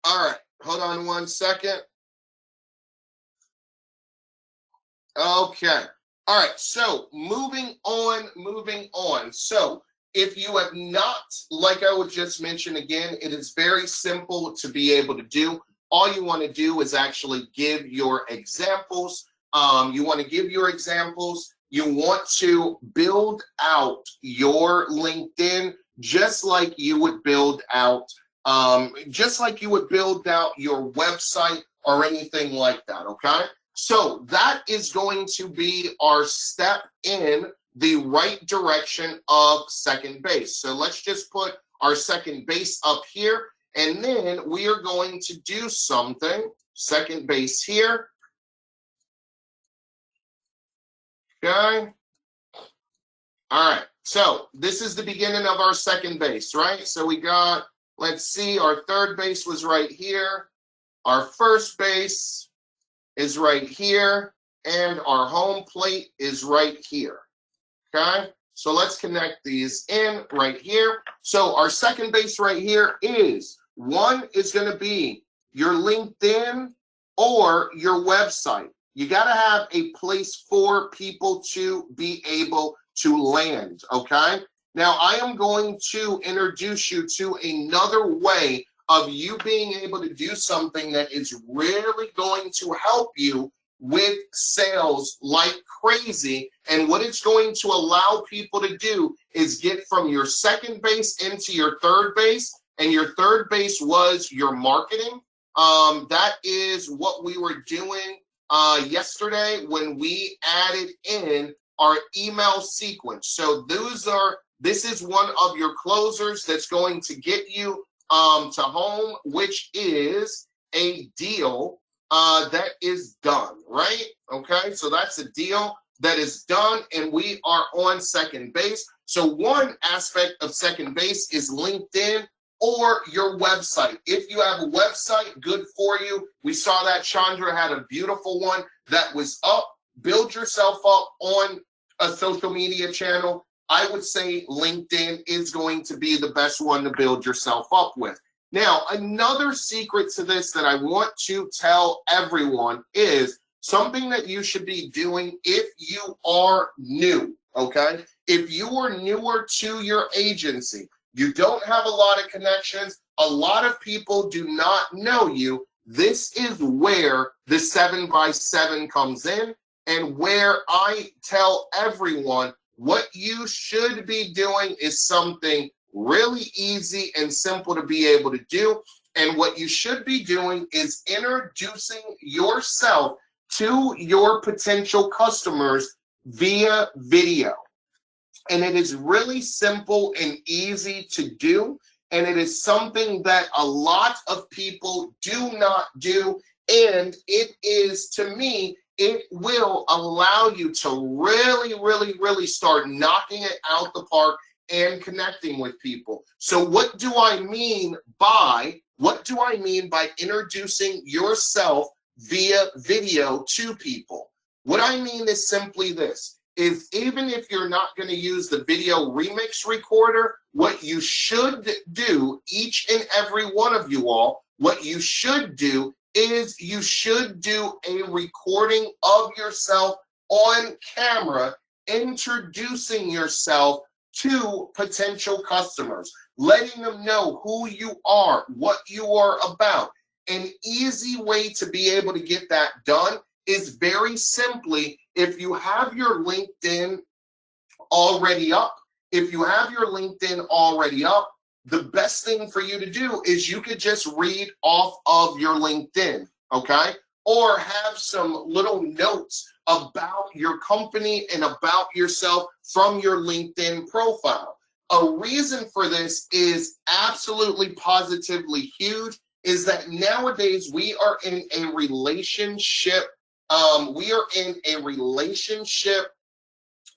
All right. Hold on one second. Okay. All right. So moving on. So if you have not, like I would just mention again, it is very simple to be able to do. All you want to do is actually give your examples. You want to give your examples. You want to build out your LinkedIn just like you would build out your website or anything like that, okay? So that is going to be our step in the right direction of second base. So let's just put our second base up here, and then we are going to do something. Second base here. Okay. All right. So this is the beginning of our second base, right? So we got, let's see, our third base was right here. Our first base is right here, and our home plate is right here. Okay, so let's connect these in right here. So our second base right here is, one is going to be your LinkedIn or your website. You got to have a place for people to be able to land, okay? Now, I am going to introduce you to another way of you being able to do something that is really going to help you with sales like crazy. And what it's going to allow people to do is get from your second base into your third base. And your third base was your marketing. That is what we were doing yesterday when we added in our email sequence. So this is one of your closers that's going to get you to home, which is a deal that is done, right? Okay, so that's a deal that is done, and we are on second base. So one aspect of second base is LinkedIn or your website. If you have a website, good for you. We saw that Chandra had a beautiful one that was up. Build yourself up on a social media channel. I would say LinkedIn is going to be the best one to build yourself up with. Now, another secret to this that I want to tell everyone is something that you should be doing if you are new, okay? If you are newer to your agency, you don't have a lot of connections, a lot of people do not know you, this is where the 7x7 comes in, and where I tell everyone what you should be doing is something really easy and simple to be able to do. And what you should be doing is introducing yourself to your potential customers via video. And it is really simple and easy to do. And it is something that a lot of people do not do. And it is, to me, it will allow you to really start knocking it out the park and connecting with people. So what do I mean by introducing yourself via video to people? What I mean is simply this, is even if you're not going to use the video remix recorder, what you should do, each and every one of you all, what you should do is you should do a recording of yourself on camera, introducing yourself to potential customers, letting them know who you are, what you are about. An easy way to be able to get that done is very simply, if you have your LinkedIn already up, the best thing for you to do is you could just read off of your LinkedIn, okay? Or have some little notes about your company and about yourself from your LinkedIn profile. A reason for this is absolutely positively huge, is that nowadays we are in a relationship,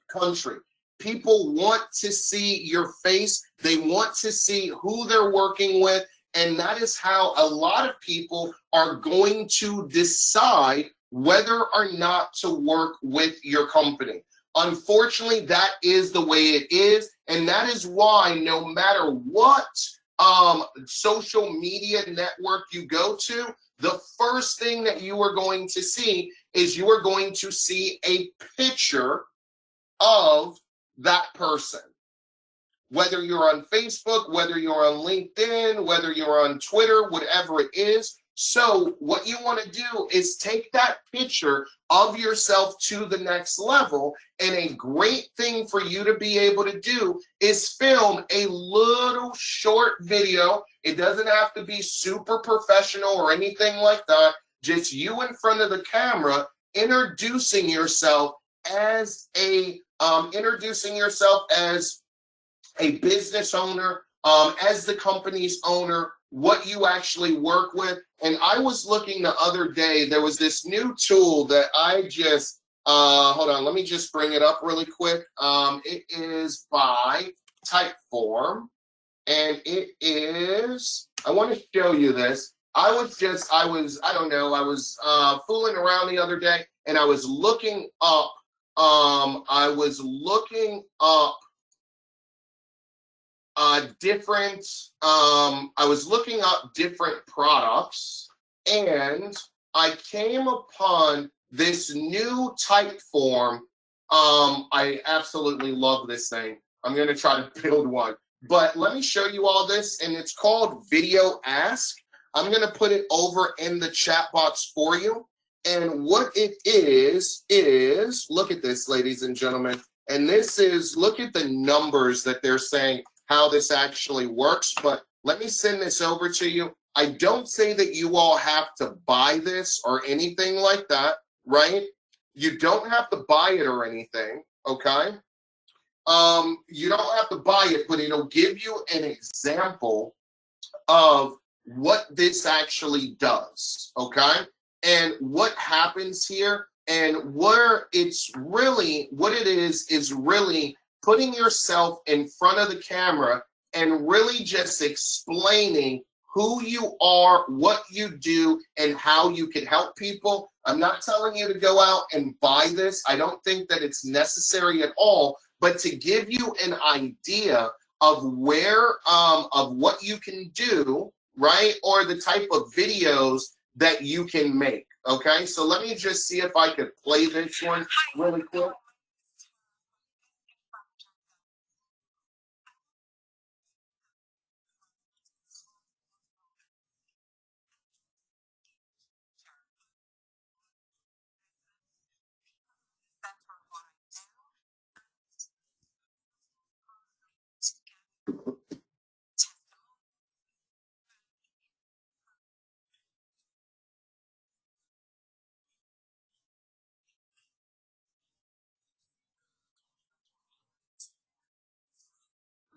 country. People want to see your face. They want to see who they're working with. And that is how a lot of people are going to decide whether or not to work with your company. Unfortunately, that is the way it is. And that is why no matter what social media network you go to, the first thing that you are going to see is you are going to see a picture of that person. Whether you're on Facebook, whether you're on LinkedIn, whether you're on Twitter, whatever it is. So what you want to do is take that picture of yourself to the next level. And a great thing for you to be able to do is film a little short video. It doesn't have to be super professional or anything like that. Just you in front of the camera, introducing yourself as a business owner, as the company's owner, what you actually work with. And I was looking the other day, there was this new tool that I just, hold on, let me just bring it up really quick. It is by Typeform, and it is, I want to show you this. I was fooling around the other day, and I was looking up different products, and I came upon this new Typeform. I absolutely love this thing. I'm going to try to build one. But let me show you all this, and it's called Video Ask. I'm going to put it over in the chat box for you. And what it is, look at this, ladies and gentlemen. And this is, look at the numbers that they're saying, how this actually works. But let me send this over to you. I don't say that you all have to buy this or anything like that, right? You don't have to buy it or anything, okay? You don't have to buy it, but it'll give you an example of what this actually does, okay? And what happens here, and where it's really, what it is really putting yourself in front of the camera and really just explaining who you are, what you do, and how you can help people. I'm not telling you to go out and buy this. I don't think that it's necessary at all, but to give you an idea of where, of what you can do, right? Or the type of videos that you can make, okay? So let me just see if I could play this one really quick.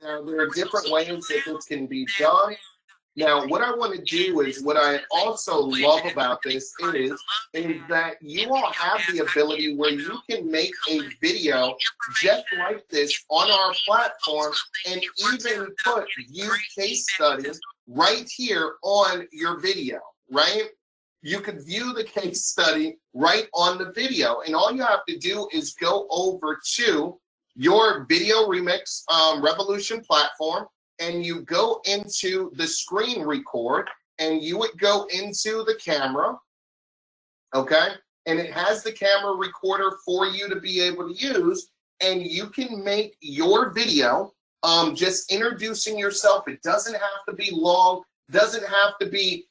Now, there are different ways that this can be done. Now, what I want to do is, what I also love about this is that you all have the ability where you can make a video just like this on our platform and even put view case studies right here on your video, right? You could view the case study right on the video, and all you have to do is go over to your Video Remix Revolution platform, and you go into the screen record, and you would go into the camera, okay? And it has the camera recorder for you to be able to use, and you can make your video just introducing yourself. It doesn't have to be long, doesn't have to be,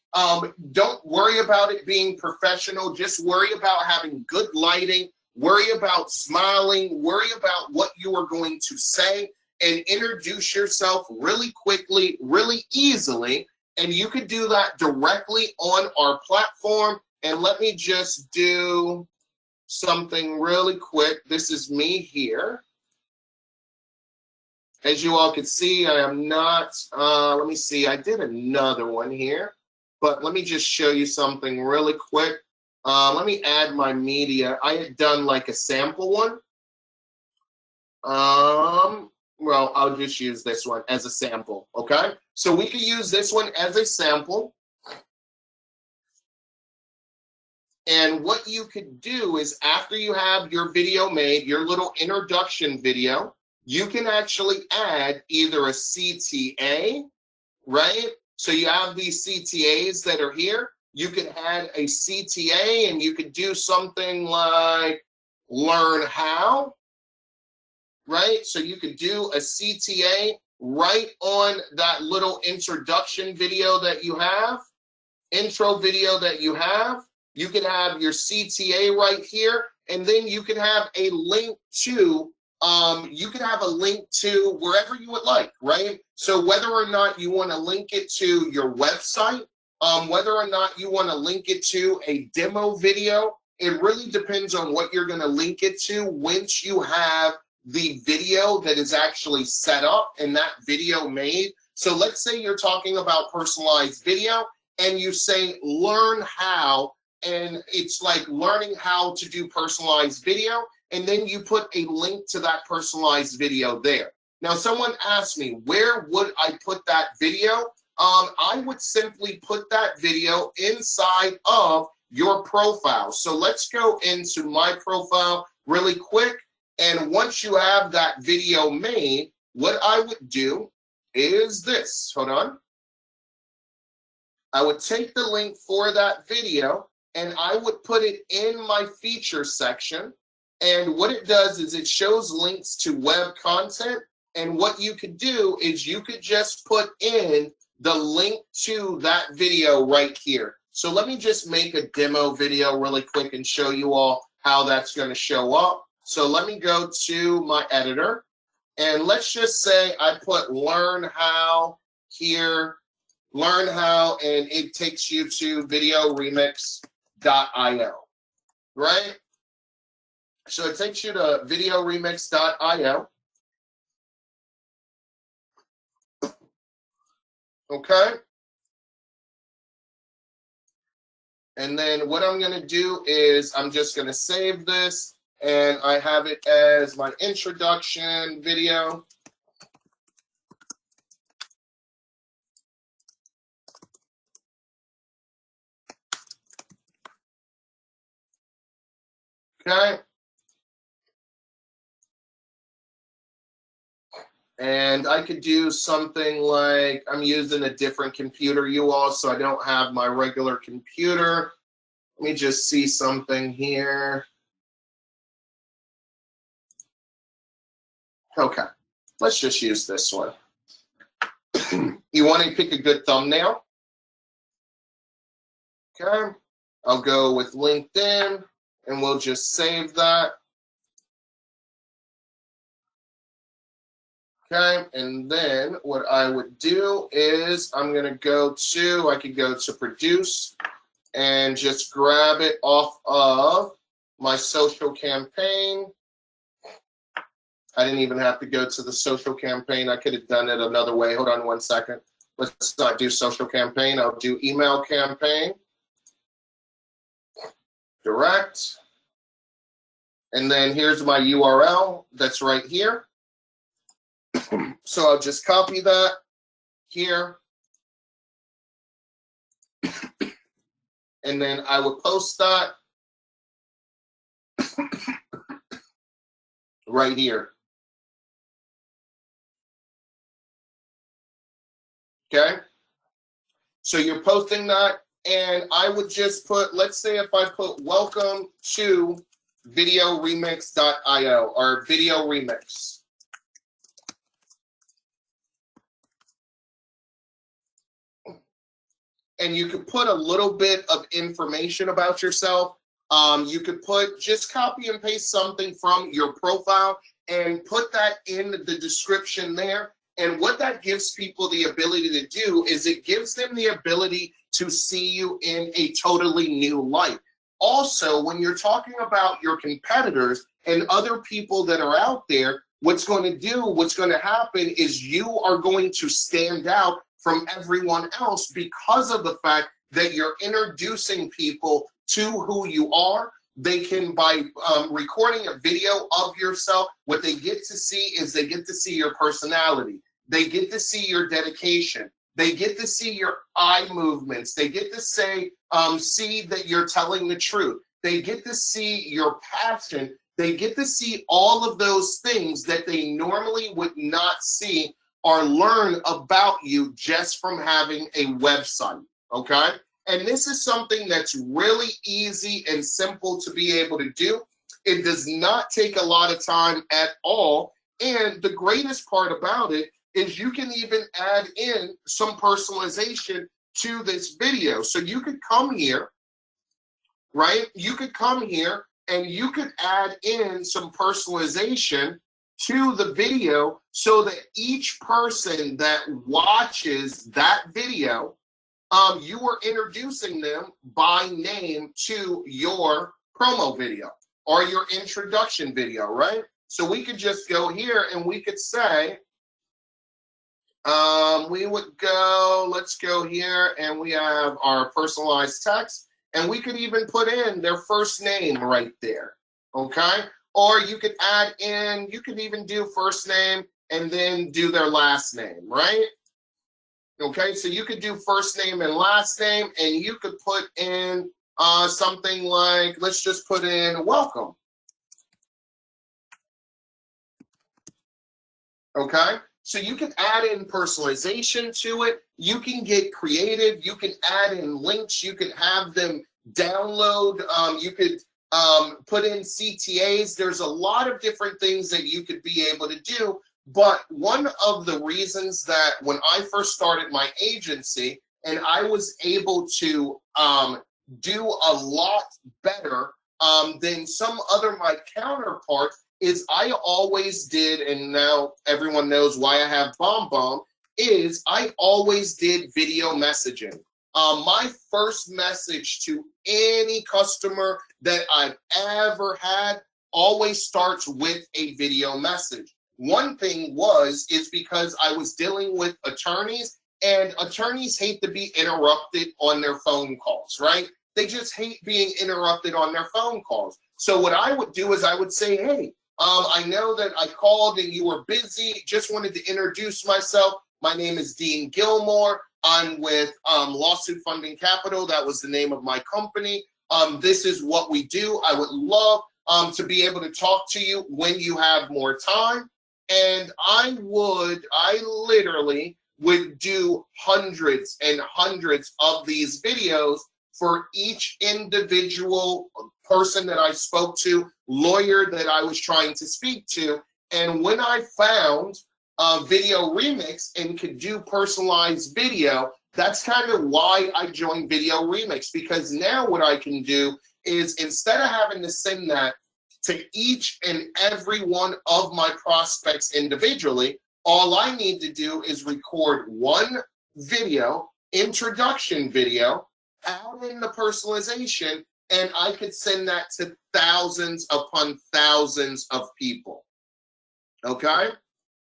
don't worry about it being professional, just worry about having good lighting, worry about smiling, worry about what you are going to say, and introduce yourself really quickly, really easily. And you could do that directly on our platform. And let me just do something really quick. This is me here. As you all can see, I am not, let me see, I did another one here. But let me just show you something really quick. Let me add my media. I had done like a sample one. Well, I'll just use this one as a sample, okay? So we could use this one as a sample. And what you could do is, after you have your video made, your little introduction video, you can actually add either a CTA, right? So you have these CTAs that are here. You can add a CTA, and you could do something like learn how, right? So you could do a CTA right on that little introduction video that you have, intro video that you have. You can have your CTA right here, and then you can have a link to, wherever you would like, right? So whether or not you want to link it to your website, whether or not you want to link it to a demo video, it really depends on what you're going to link it to once you have the video that is actually set up and that video made. So let's say you're talking about personalized video, and you say learn how, and it's like learning how to do personalized video, and then you put a link to that personalized video there. Now, someone asked me, where would I put that video? I would simply put that video inside of your profile. So let's go into my profile really quick. And once you have that video made, what I would do is this. Hold on. I would take the link for that video, and I would put it in my feature section. And what it does is it shows links to web content, And what you could do is you could just put in the link to that video right here. So let me just make a demo video really quick and show you all how that's going to show up. So let me go to my editor, and let's just say I put learn how here, learn how, and it takes you to videoremix.io, right? So it takes you to videoremix.io. Okay. And then what I'm going to do is I'm just going to save this, and I have it as my introduction video. Okay. And I could do something like, I'm using a different computer, you all, so I don't have my regular computer. Let me just see something here. Okay, let's just use this one. You want to pick a good thumbnail? Okay, I'll go with LinkedIn, and we'll just save that. Okay, and then what I would do is I'm going to go to, I could go to produce and just grab it off of my social campaign. I didn't even have to go to the social campaign. I could have done it another way. Hold on one second. Let's not do social campaign. I'll do email campaign. Direct. And then here's my URL that's right here. So I'll just copy that here. And then I would post that right here. Okay. So you're posting that, and I would just put, let's say if I put welcome to videoremix.io or video remix. And you could put a little bit of information about yourself. You could put, just copy and paste something from your profile and put that in the description there. And what that gives people the ability to do is it gives them the ability to see you in a totally new light. Also, when you're talking about your competitors and other people that are out there, what's going to happen is you are going to stand out from everyone else because of the fact that you're introducing people to who you are. They can, by recording a video of yourself, what they get to see is they get to see your personality. They get to see your dedication. They get to see your eye movements. They get to see that you're telling the truth. They get to see your passion. They get to see all of those things that they normally would not see or learn about you just from having a website, okay? And this is something that's really easy and simple to be able to do. It does not take a lot of time at all. And the greatest part about it is you can even add in some personalization to this video. So you could come here, right? You could come here and you could add in some personalization to the video so that each person that watches that video, you are introducing them by name to your promo video or your introduction video, right? So we could just go here and we could say, let's go here and we have our personalized text, and we could even put in their first name right there, okay? Or you could add in, you could even do first name and then do their last name, right? Okay, so you could do first name and last name, and you could put in something like, let's just put in welcome. Okay, so you can add in personalization to it. You can get creative. You can add in links. You can have them download. You could put in CTAs. There's a lot of different things that you could be able to do. But one of the reasons that when I first started my agency and I was able to do a lot better than some other my counterparts is I always did, and now everyone knows why I have Bomb, is I always did video messaging. My first message to any customer that I've ever had always starts with a video message. One thing is because I was dealing with attorneys, and attorneys hate to be interrupted on their phone calls, right? They just hate being interrupted on their phone calls. So what I would do is I would say, hey, I know that I called and you were busy. Just wanted to introduce myself. My name is Dean Gilmore. I'm with Lawsuit Funding Capital. That was the name of my company. This is what we do. I would love to be able to talk to you when you have more time. And I literally would do hundreds and hundreds of these videos for each individual person that I spoke to, lawyer that I was trying to speak to. And when I found Video Remix and could do personalized video, that's kind of why I joined Video Remix, because now what I can do is instead of having to send that to each and every one of my prospects individually, all I need to do is record one video, introduction video, add in the personalization, and I could send that to thousands upon thousands of people. Okay?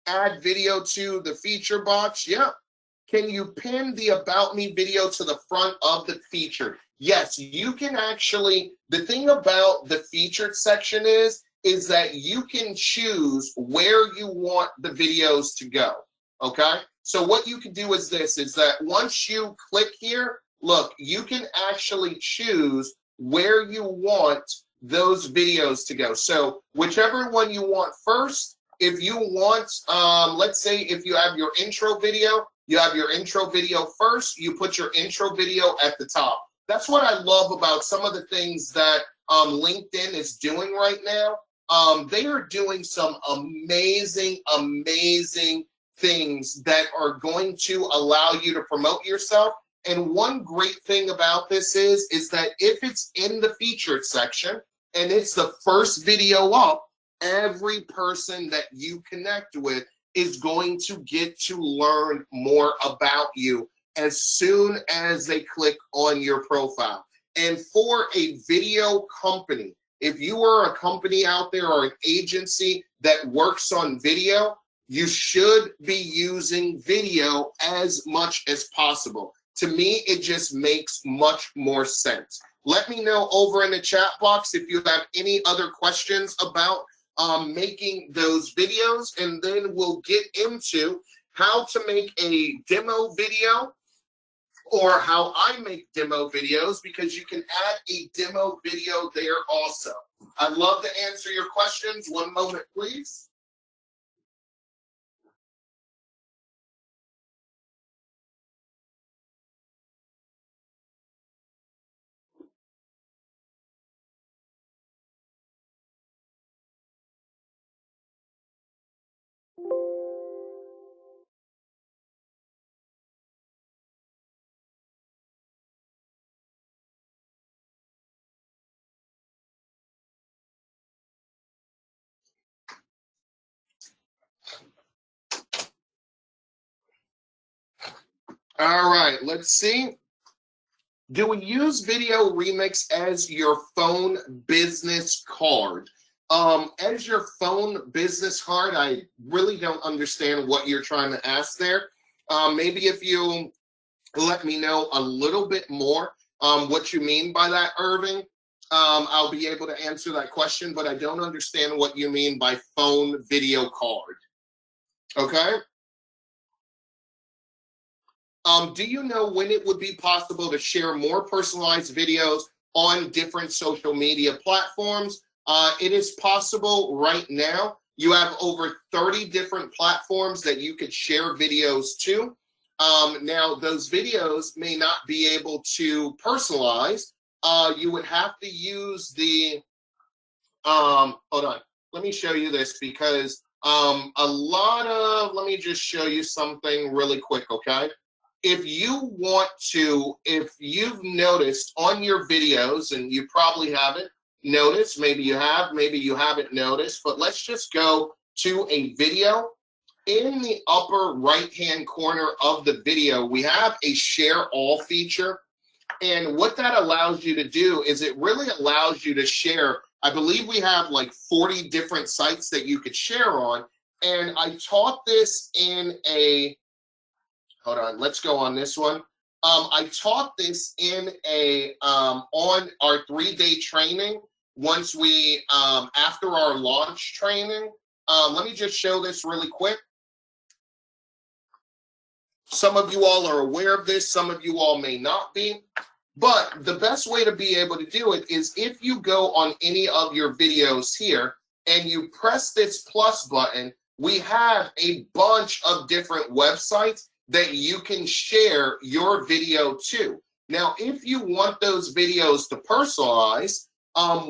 Add video to the feature box. Yeah. Can you pin the About Me video to the front of the feature? Yes, you can actually. The thing about the featured section is that you can choose where you want the videos to go. Okay? So what you can do is this, is that once you click here, look, you can actually choose where you want those videos to go. So whichever one you want first, if you want, let's say if you have your intro video, you have your intro video first, you put your intro video at the top. That's what I love about some of the things that LinkedIn is doing right now. They are doing some amazing, amazing things that are going to allow you to promote yourself. And one great thing about this is that if it's in the featured section and it's the first video up, every person that you connect with is going to get to learn more about you as soon as they click on your profile. And for a video company, if you are a company out there or an agency that works on video, you should be using video as much as possible. To me, it just makes much more sense. Let me know over in the chat box if you have any other questions about making those videos, and then we'll get into how to make a demo video or how I make demo videos, because you can add a demo video there also. I'd love to answer your questions. One moment, please. All right, let's see. Do we use Video Remix as your phone business card? As your phone business card, I really don't understand what you're trying to ask there. Maybe if you let me know a little bit more what you mean by that, Irving, I'll be able to answer that question, but I don't understand what you mean by phone video card. Okay? Do you know when it would be possible to share more personalized videos on different social media platforms? It is possible right now. You have over 30 different platforms that you could share videos to. Now, those videos may not be able to personalize. You would have to use the, hold on, let me show you this, because Let me just show you something really quick, okay? If you've noticed on your videos, and you probably haven't noticed, maybe you have, maybe you haven't noticed, but let's just go to a video. In the upper right-hand corner of the video, we have a share all feature. And what that allows you to do is it really allows you to share. I believe we have like 40 different sites that you could share on. And I taught this in hold on, let's go on this one. I taught this in on our 3-day training once we, after our launch training. Let me just show this really quick. Some of you all are aware of this, some of you all may not be. But the best way to be able to do it is if you go on any of your videos here and you press this plus button, we have a bunch of different websites that you can share your video to. Now, if you want those videos to personalize,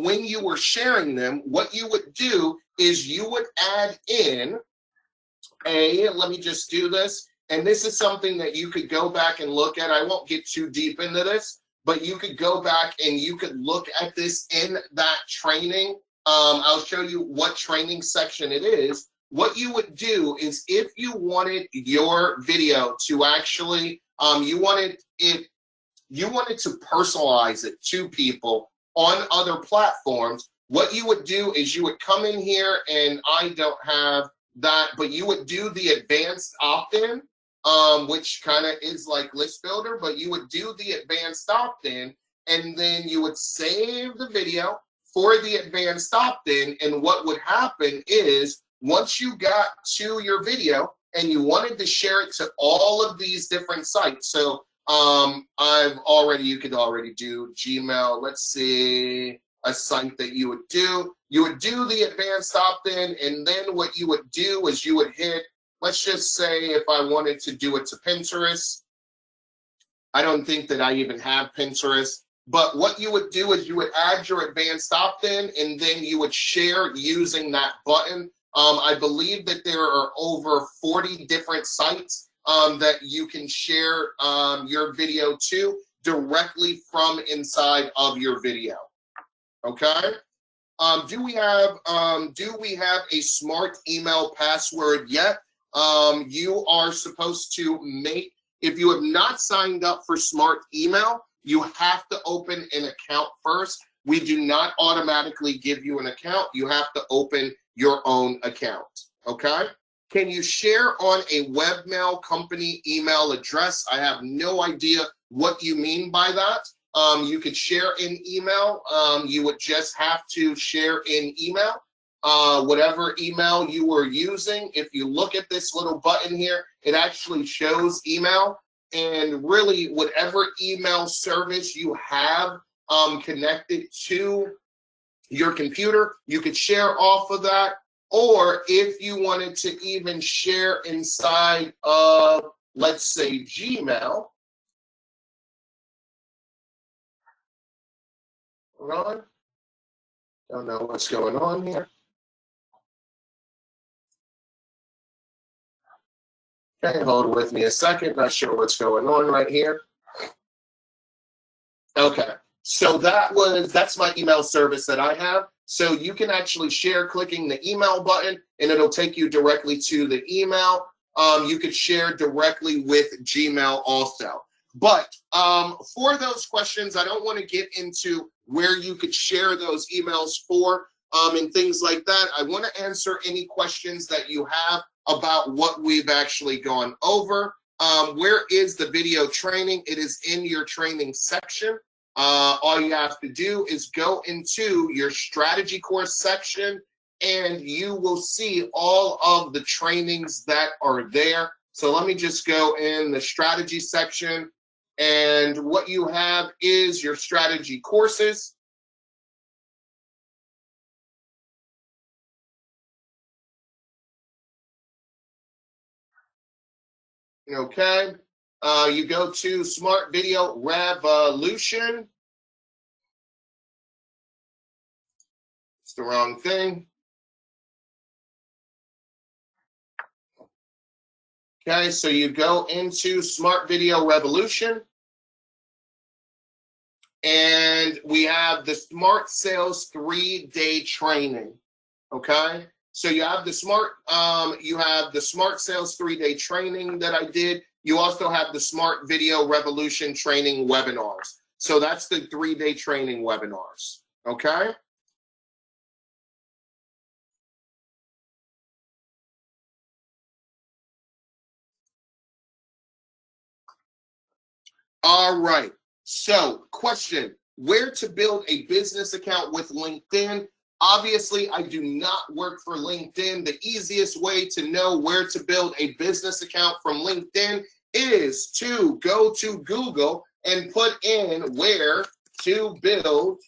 when you were sharing them, what you would do is you would add in let me just do this. And this is something that you could go back and look at. I won't get too deep into this, but you could go back and you could look at this in that training. I'll show you what training section it is. What you would do is if you wanted your video to actually, you wanted to personalize it to people on other platforms, what you would do is you would come in here, and I don't have that, but you would do the advanced opt-in, which kind of is like list builder, but you would do the advanced opt-in, and then you would save the video for the advanced opt-in. And what would happen is once you got to your video and you wanted to share it to all of these different sites. So you could already do Gmail. Let's see, a site that you would do. You would do the advanced opt-in, and then what you would do is you would hit, let's just say if I wanted to do it to Pinterest. I don't think that I even have Pinterest, but what you would do is you would add your advanced opt-in, and then you would share using that button. I believe that there are over 40 different sites that you can share your video to directly from inside of your video. Okay. Do we have a smart email password yet? You are supposed to make, if you have not signed up for smart email, you have to open an account first. We do not automatically give you an account. You have to open your own account. Okay. Can you share on a webmail company email address? I have no idea what you mean by that. You could share in email. You would just have to share in email, whatever email you were using. If you look at this little button here, it actually shows email, and really whatever email service you have connected to your computer, you could share off of that. Or if you wanted to even share inside of, let's say, Gmail. Ron, don't know what's going on here. Okay, hold with me a second. Not sure what's going on right here. Okay, so that's my email service that I have. So you can actually share clicking the email button, and it'll take you directly to the email. You could share directly with Gmail also. But for those questions, I don't want to get into where you could share those emails for and things like that. I want to answer any questions that you have about what we've actually gone over. Where is the video training? It is in your training section. All you have to do is go into your strategy course section, and you will see all of the trainings that are there. So let me just go in the strategy section, and what you have is your strategy courses. Okay. You go to Smart Video Revolution. It's the wrong thing. Okay, so you go into Smart Video Revolution, and we have the Smart Sales 3-day training. Okay, so you have the Smart Sales 3-day training that I did. You also have the Smart Video Revolution training webinars. So that's the 3-day training webinars. Okay. All right. So, question, where to build a business account with LinkedIn? Obviously, I do not work for LinkedIn. The easiest way to know where to build a business account from LinkedIn is to go to Google and put in where to build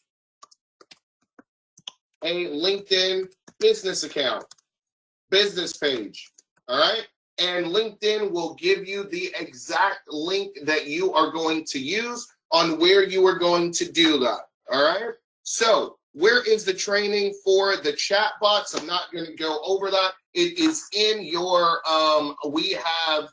a LinkedIn business account, business page. All right. And LinkedIn will give you the exact link that you are going to use on where you are going to do that. All right. So where is the training for the chat bots? I'm not going to go over that. It is in your, I've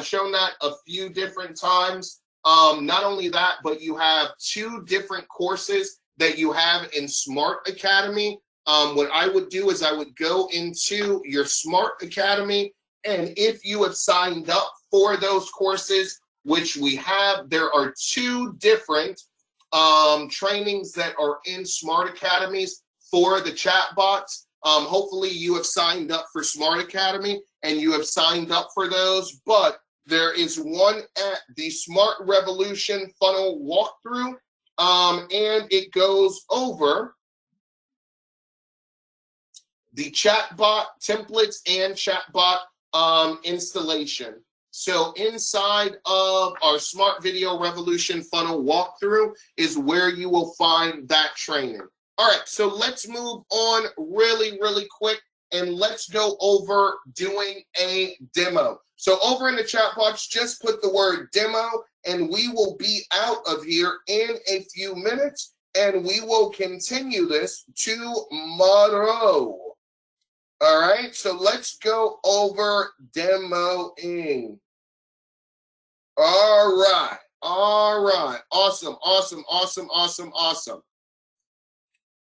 shown that a few different times. Not only that, but you have 2 different courses that you have in Smart Academy. What I would do is I would go into your Smart Academy, and if you have signed up for those courses, which we have, there are 2 different trainings that are in Smart Academies for the chat bots. Hopefully you have signed up for Smart Academy and you have signed up for those, but there is one at the Smart Revolution Funnel Walkthrough, and it goes over the chatbot templates and chatbot installation. So inside of our Smart Video Revolution Funnel Walkthrough is where you will find that training. All right, so let's move on really, really quick, and let's go over doing a demo. So over in the chat box, just put the word demo, and we will be out of here in a few minutes, and we will continue this tomorrow. All right, so let's go over demoing. All right, awesome.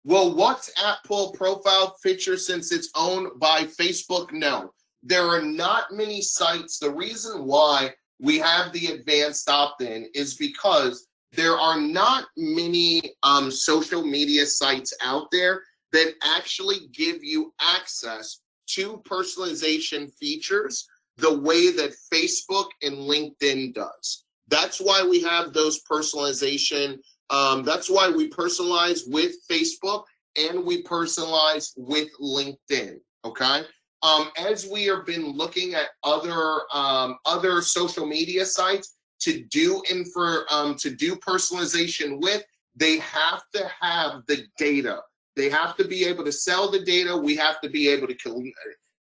Will WhatsApp pull profile picture since it's owned by Facebook? No, there are not many sites. The reason why we have the advanced opt-in is because there are not many social media sites out there that actually give you access to personalization features the way that Facebook and LinkedIn does. That's why we have those personalization. That's why we personalize with Facebook and we personalize with LinkedIn. Okay. As we have been looking at other social media sites to do personalization with, they have to have the data. They have to be able to sell the data. We have to be able to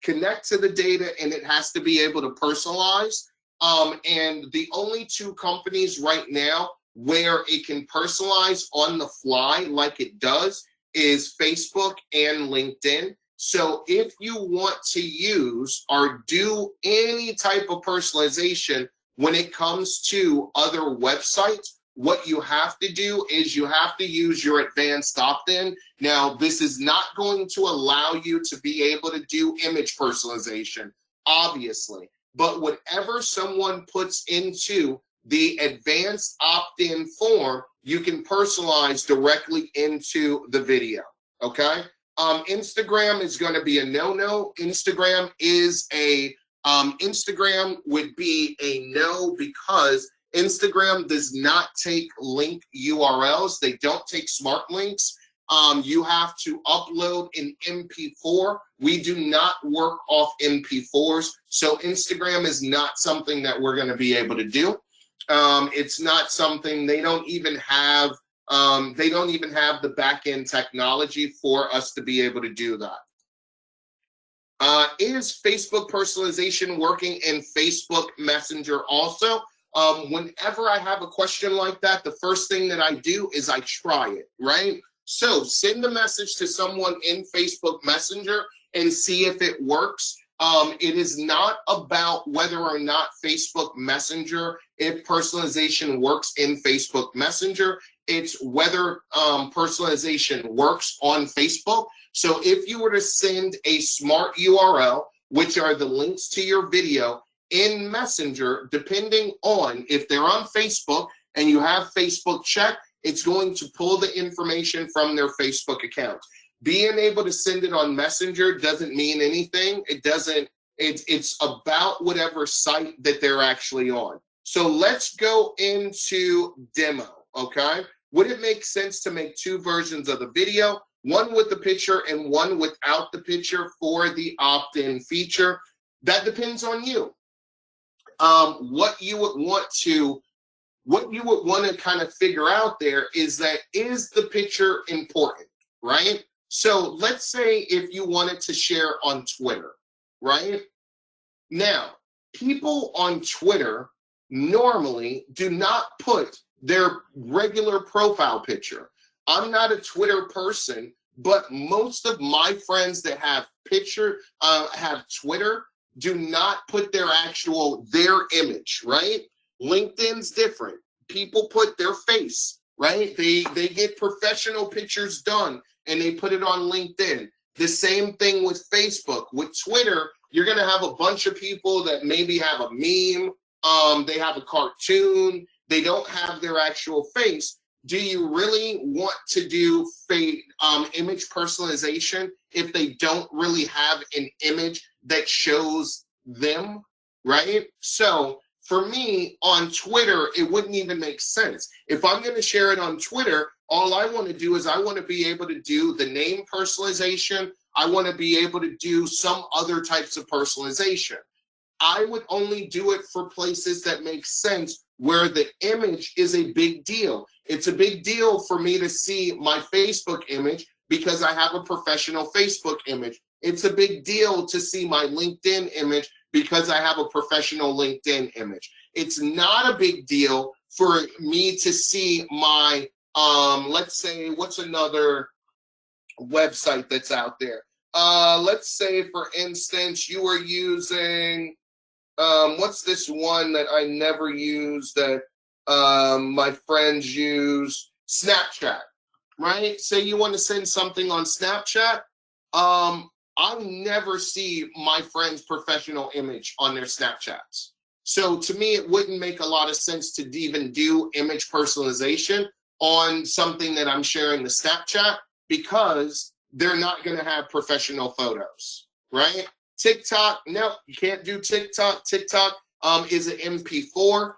connect to the data, and it has to be able to personalize. And the only 2 companies right now where it can personalize on the fly like it does is Facebook and LinkedIn. So if you want to use or do any type of personalization when it comes to other websites, what you have to do is you have to use your advanced opt-in. Now, this is not going to allow you to be able to do image personalization, obviously. But whatever someone puts into the advanced opt-in form, you can personalize directly into the video, okay? Instagram is going to be a no-no. Instagram would be a no because Instagram does not take link URLs. They don't take smart links. You have to upload an MP4. We do not work off MP4s. So Instagram is not something that we're going to be able to do. It's not something they don't even have. They don't even have the back-end technology for us to be able to do that. Is Facebook personalization working in Facebook Messenger also? Whenever I have a question like that, the first thing that I do is I try it, right? So send a message to someone in Facebook Messenger and see if it works. It is not about whether or not Facebook Messenger, if personalization works in Facebook Messenger. It's whether personalization works on Facebook. So if you were to send a smart URL, which are the links to your video in Messenger, depending on if they're on Facebook and you have Facebook check, it's going to pull the information from their Facebook account. Being able to send it on Messenger doesn't mean anything. It doesn't, it's about whatever site that they're actually on. So let's go into demo, okay? Would it make sense to make two versions of the video, one with the picture and one without the picture for the opt-in feature? That depends on you. What you would want to kind of figure out there is that, is the picture important, right? So let's say if you wanted to share on Twitter, right? Now, people on Twitter normally do not put their regular profile picture. I'm not a Twitter person, but most of my friends that have Twitter do not put their image, right? LinkedIn's different. People put their face, right? They get professional pictures done and they put it on LinkedIn. The same thing with Facebook. With Twitter, you're going to have a bunch of people that maybe have a meme, they have a cartoon, they don't have their actual face. Do you really want to do image personalization if they don't really have an image that shows them, right? So for me, on Twitter, it wouldn't even make sense. If I'm going to share it on Twitter, all I want to do is I want to be able to do the name personalization. I want to be able to do some other types of personalization. I would only do it for places that make sense where the image is a big deal. It's a big deal for me to see my Facebook image because I have a professional Facebook image. It's a big deal to see my LinkedIn image because I have a professional LinkedIn image. It's not a big deal for me to see my, let's say, what's another website that's out there? Let's say, for instance, you are using, what's this one that I never use that my friends use? Snapchat, right? Say you want to send something on Snapchat. I never see my friend's professional image on their Snapchats. So to me, it wouldn't make a lot of sense to even do image personalization on something that I'm sharing the Snapchat because they're not going to have professional photos, right? TikTok, no, you can't do TikTok. TikTok is an MP4.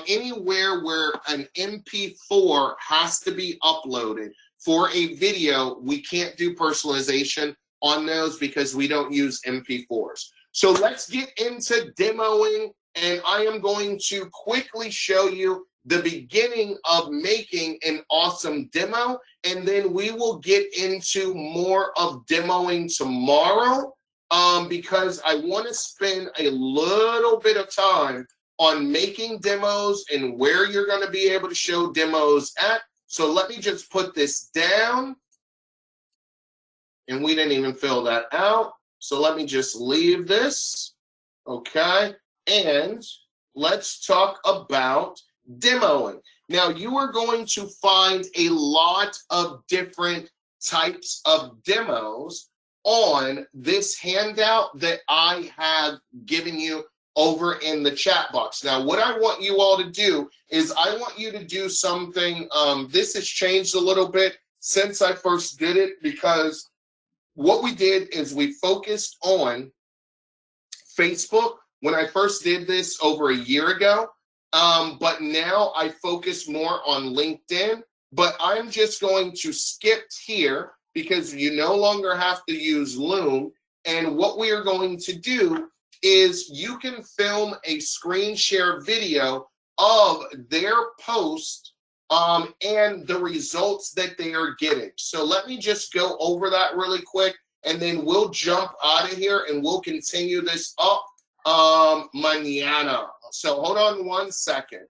Anywhere where an MP4 has to be uploaded for a video, we can't do personalization on those because we don't use MP4s. So let's get into demoing, and I am going to quickly show you the beginning of making an awesome demo, and then we will get into more of demoing tomorrow because I want to spend a little bit of time on making demos and where you're going to be able to show demos at. So let me just put this down. And we didn't even fill that out. So let me just leave this, okay? And let's talk about demoing. Now, you are going to find a lot of different types of demos on this handout that I have given you over in the chat box. Now, what I want you all to do is I want you to do something. This has changed a little bit since I first did it because what we did is we focused on Facebook when I first did this over a year ago. But now I focus more on LinkedIn. But I'm just going to skip here because you no longer have to use Loom. And what we are going to do is you can film a screen share video of their post and the results that they are getting. So let me just go over that really quick, and then we'll jump out of here and we'll continue this up mañana. So hold on one second.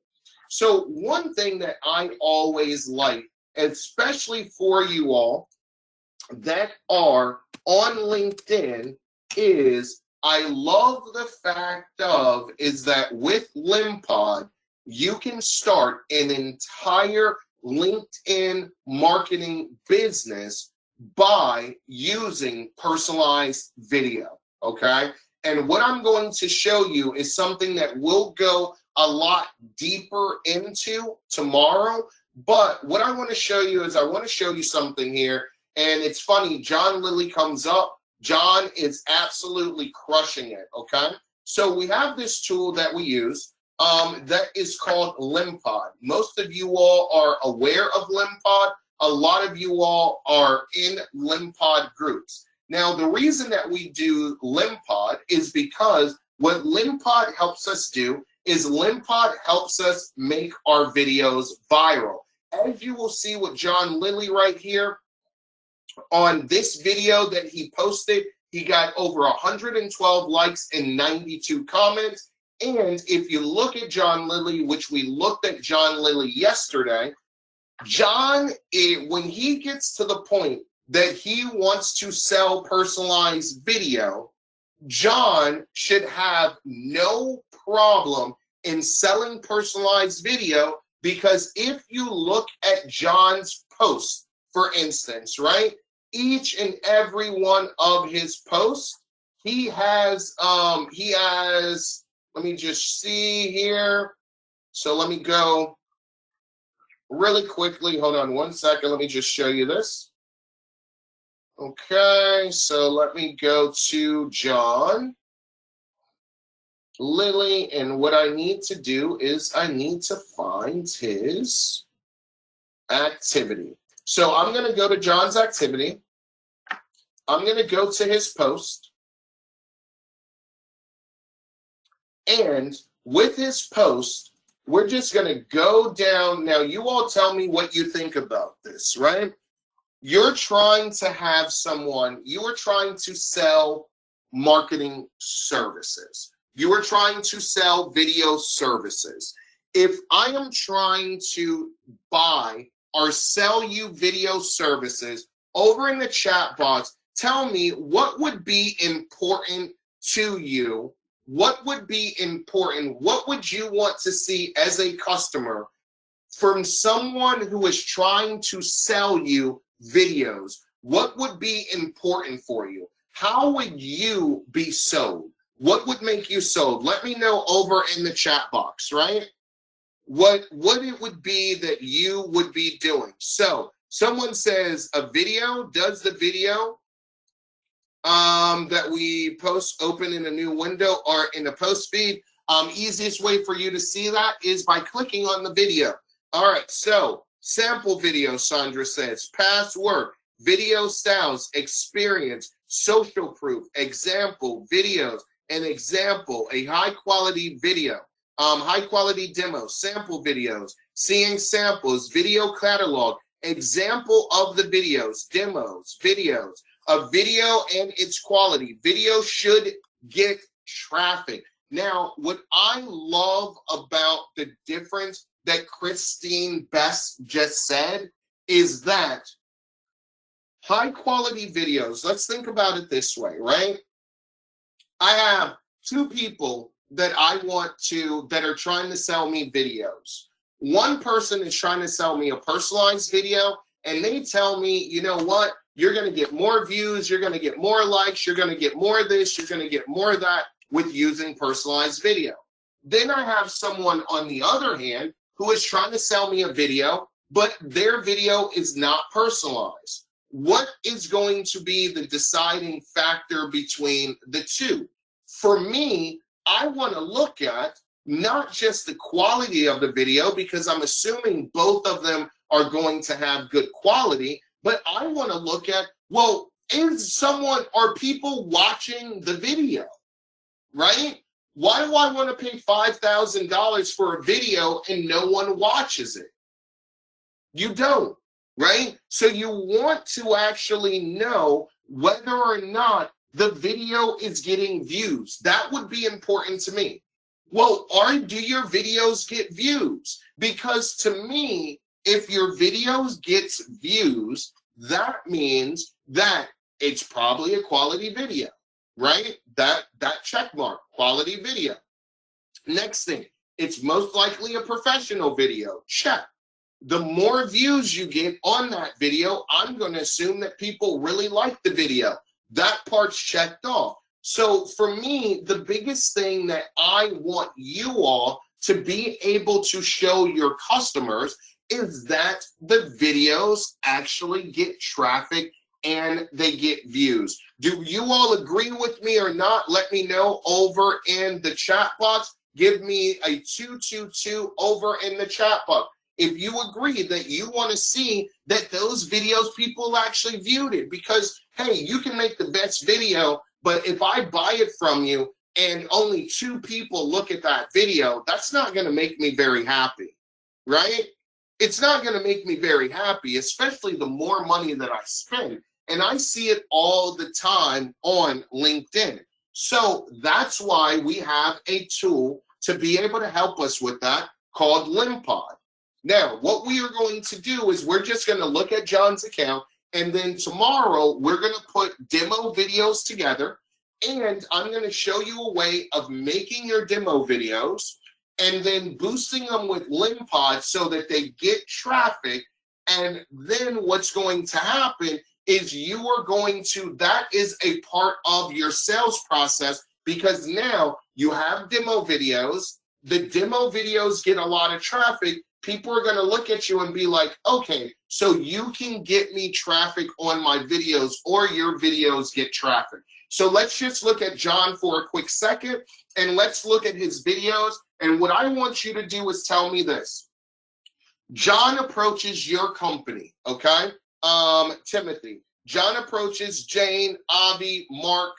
So one thing that I always like, especially for you all that are on LinkedIn, is I love the fact of is that with LimPod, you can start an entire LinkedIn marketing business by using personalized video, okay? And what I'm going to show you is something that we'll go a lot deeper into tomorrow. But what I want to show you is I want to show you something here. And it's funny, John Lilly comes up. John is absolutely crushing it, okay? So we have this tool that we use that is called LimPod. Most of you all are aware of LimPod. A lot of you all are in LimPod groups. Now, the reason that we do LimPod is because what LimPod helps us do is LimPod helps us make our videos viral. As you will see with John Lilly right here, on this video that he posted, he got over 112 likes and 92 comments. And if you look at John Lilly, which we looked at John Lilly yesterday, John, when he gets to the point that he wants to sell personalized video, John should have no problem in selling personalized video, because if you look at John's posts, for instance, right? Each and every one of his posts, he has, let me just see here. So let me go really quickly. Hold on one second. Let me just show you this. Okay, so let me go to John Lilly, and what I need to do is I need to find his activity. So I'm going to go to John's activity. I'm going to go to his post. And with his post, we're just going to go down. Now, you all tell me what you think about this, right? You're trying to have someone, you are trying to sell marketing services. You are trying to sell video services. If I am trying to buy or sell you video services, over in the chat box, tell me what would be important to you. What would be important? What would you want to see as a customer from someone who is trying to sell you videos? What would be important for you? How would you be sold? What would make you sold? Let me know over in the chat box, right? What it would be that you would be doing. So someone says a video. Does the video that we post open in a new window or in a post feed? Easiest way for you to see that is by clicking on the video. All right, so sample video, Sandra says, past work, video styles, experience, social proof, example, videos, an example, a high quality video, high quality demo, sample videos, seeing samples, video catalog, example of the videos, demos, videos, a video and its quality. Video should get traffic. Now, what I love about the difference that Christine Best just said is that high quality videos, let's think about it this way, right? I have two people that I want to, that are trying to sell me videos. One person is trying to sell me a personalized video, and they tell me, you know what? You're going to get more views, you're going to get more likes, you're going to get more of this, you're going to get more of that with using personalized video. Then I have someone on the other hand who is trying to sell me a video, but their video is not personalized. What is going to be the deciding factor between the two? For me, I want to look at not just the quality of the video, because I'm assuming both of them are going to have good quality, but I want to look at, well, are people watching the video, right? Why do I want to pay $5,000 for a video and no one watches it? You don't, right? So you want to actually know whether or not the video is getting views. That would be important to me. Well, do your videos get views? Because to me, if your videos gets views, that means that it's probably a quality video. right? That check mark, quality video. Next thing, it's most likely a professional video. Check. The more views you get on that video, I'm going to assume that people really like the video. That part's checked off. So for me, the biggest thing that I want you all to be able to show your customers is that the videos actually get traffic and they get views. Do you all agree with me or not? Let me know over in the chat box. Give me a 222 over in the chat box if you agree that you want to see that those videos people actually viewed it. Because, hey, you can make the best video, but if I buy it from you and only 2 people look at that video, that's not going to make me very happy, right? It's not going to make me very happy, especially the more money that I spend. And I see it all the time on LinkedIn. So that's why we have a tool to be able to help us with that called Limpod. Now, what we are going to do is we're just going to look at John's account, and then tomorrow we're going to put demo videos together, and I'm going to show you a way of making your demo videos and then boosting them with Limpod so that they get traffic. And then what's going to happen is you are going to, that is a part of your sales process, because now you have demo videos. The demo videos get a lot of traffic. People are going to look at you and be like, okay, so you can get me traffic on my videos, or your videos get traffic. So let's just look at John for a quick second, and let's look at his videos. And what I want you to do is tell me this. John approaches your company, okay? Timothy. John approaches Jane, Avi, Mark,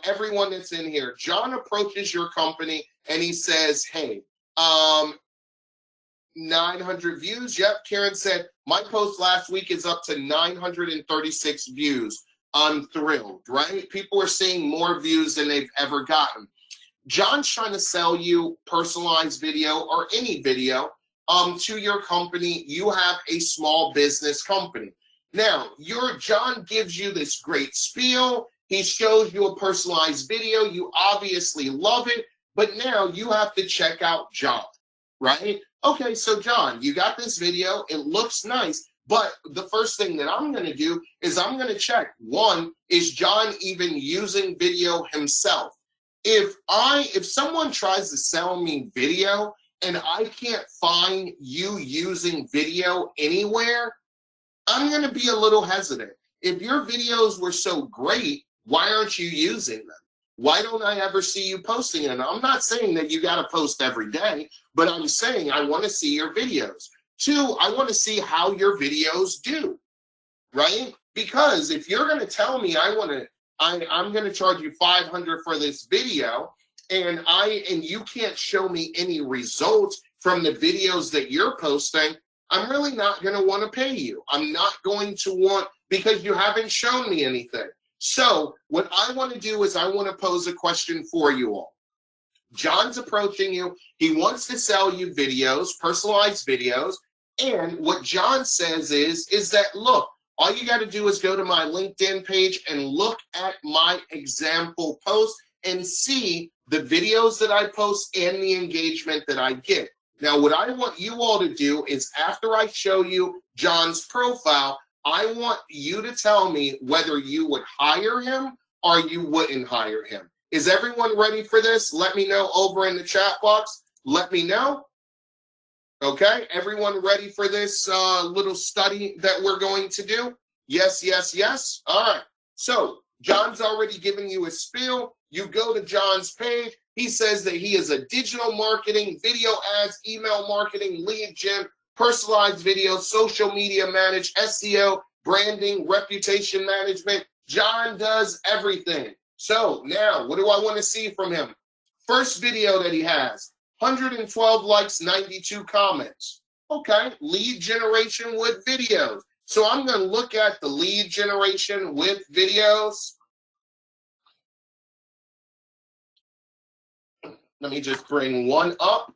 everyone that's in here. John approaches your company and he says, hey, 900 views. Yep, Karen said, my post last week is up to 936 views. I'm thrilled, right? People are seeing more views than they've ever gotten. John's trying to sell you personalized video or any video to your company. You have a small business company. Now, John gives you this great spiel. He shows you a personalized video. You obviously love it, but now you have to check out John, right? Okay, so John, you got this video. It looks nice, but the first thing that I'm going to do is I'm going to check, one, is John even using video himself? If someone tries to sell me video and I can't find you using video anywhere, I'm going to be a little hesitant. If your videos were so great, why aren't you using them? Why don't I ever see you posting them? I'm not saying that you got to post every day, but I'm saying I want to see your videos. 2, I want to see how your videos do, right? Because if you're going to tell me I'm going to charge you $500 for this video, and you can't show me any results from the videos that you're posting, I'm really not going to want to pay you. I'm not going to want, because you haven't shown me anything. So what I want to do is I want to pose a question for you all. John's approaching you. He wants to sell you videos, personalized videos. And what John says is that, look, all you got to do is go to my LinkedIn page and look at my example post and see the videos that I post and the engagement that I get. Now, what I want you all to do is, after I show you John's profile, I want you to tell me whether you would hire him or you wouldn't hire him. Is everyone ready for this? Let me know over in the chat box. Let me know. Okay, everyone ready for this little study that we're going to do? Yes, yes, yes. All right. So John's already given you a spiel. You go to John's page. He says that he is a digital marketing, video ads, email marketing, lead gen, personalized video, social media managed, SEO, branding, reputation management. John does everything. So now, what do I want to see from him? First video that he has, 112 likes, 92 comments. Okay, lead generation with videos. So I'm going to look at the lead generation with videos. Let me just bring one up.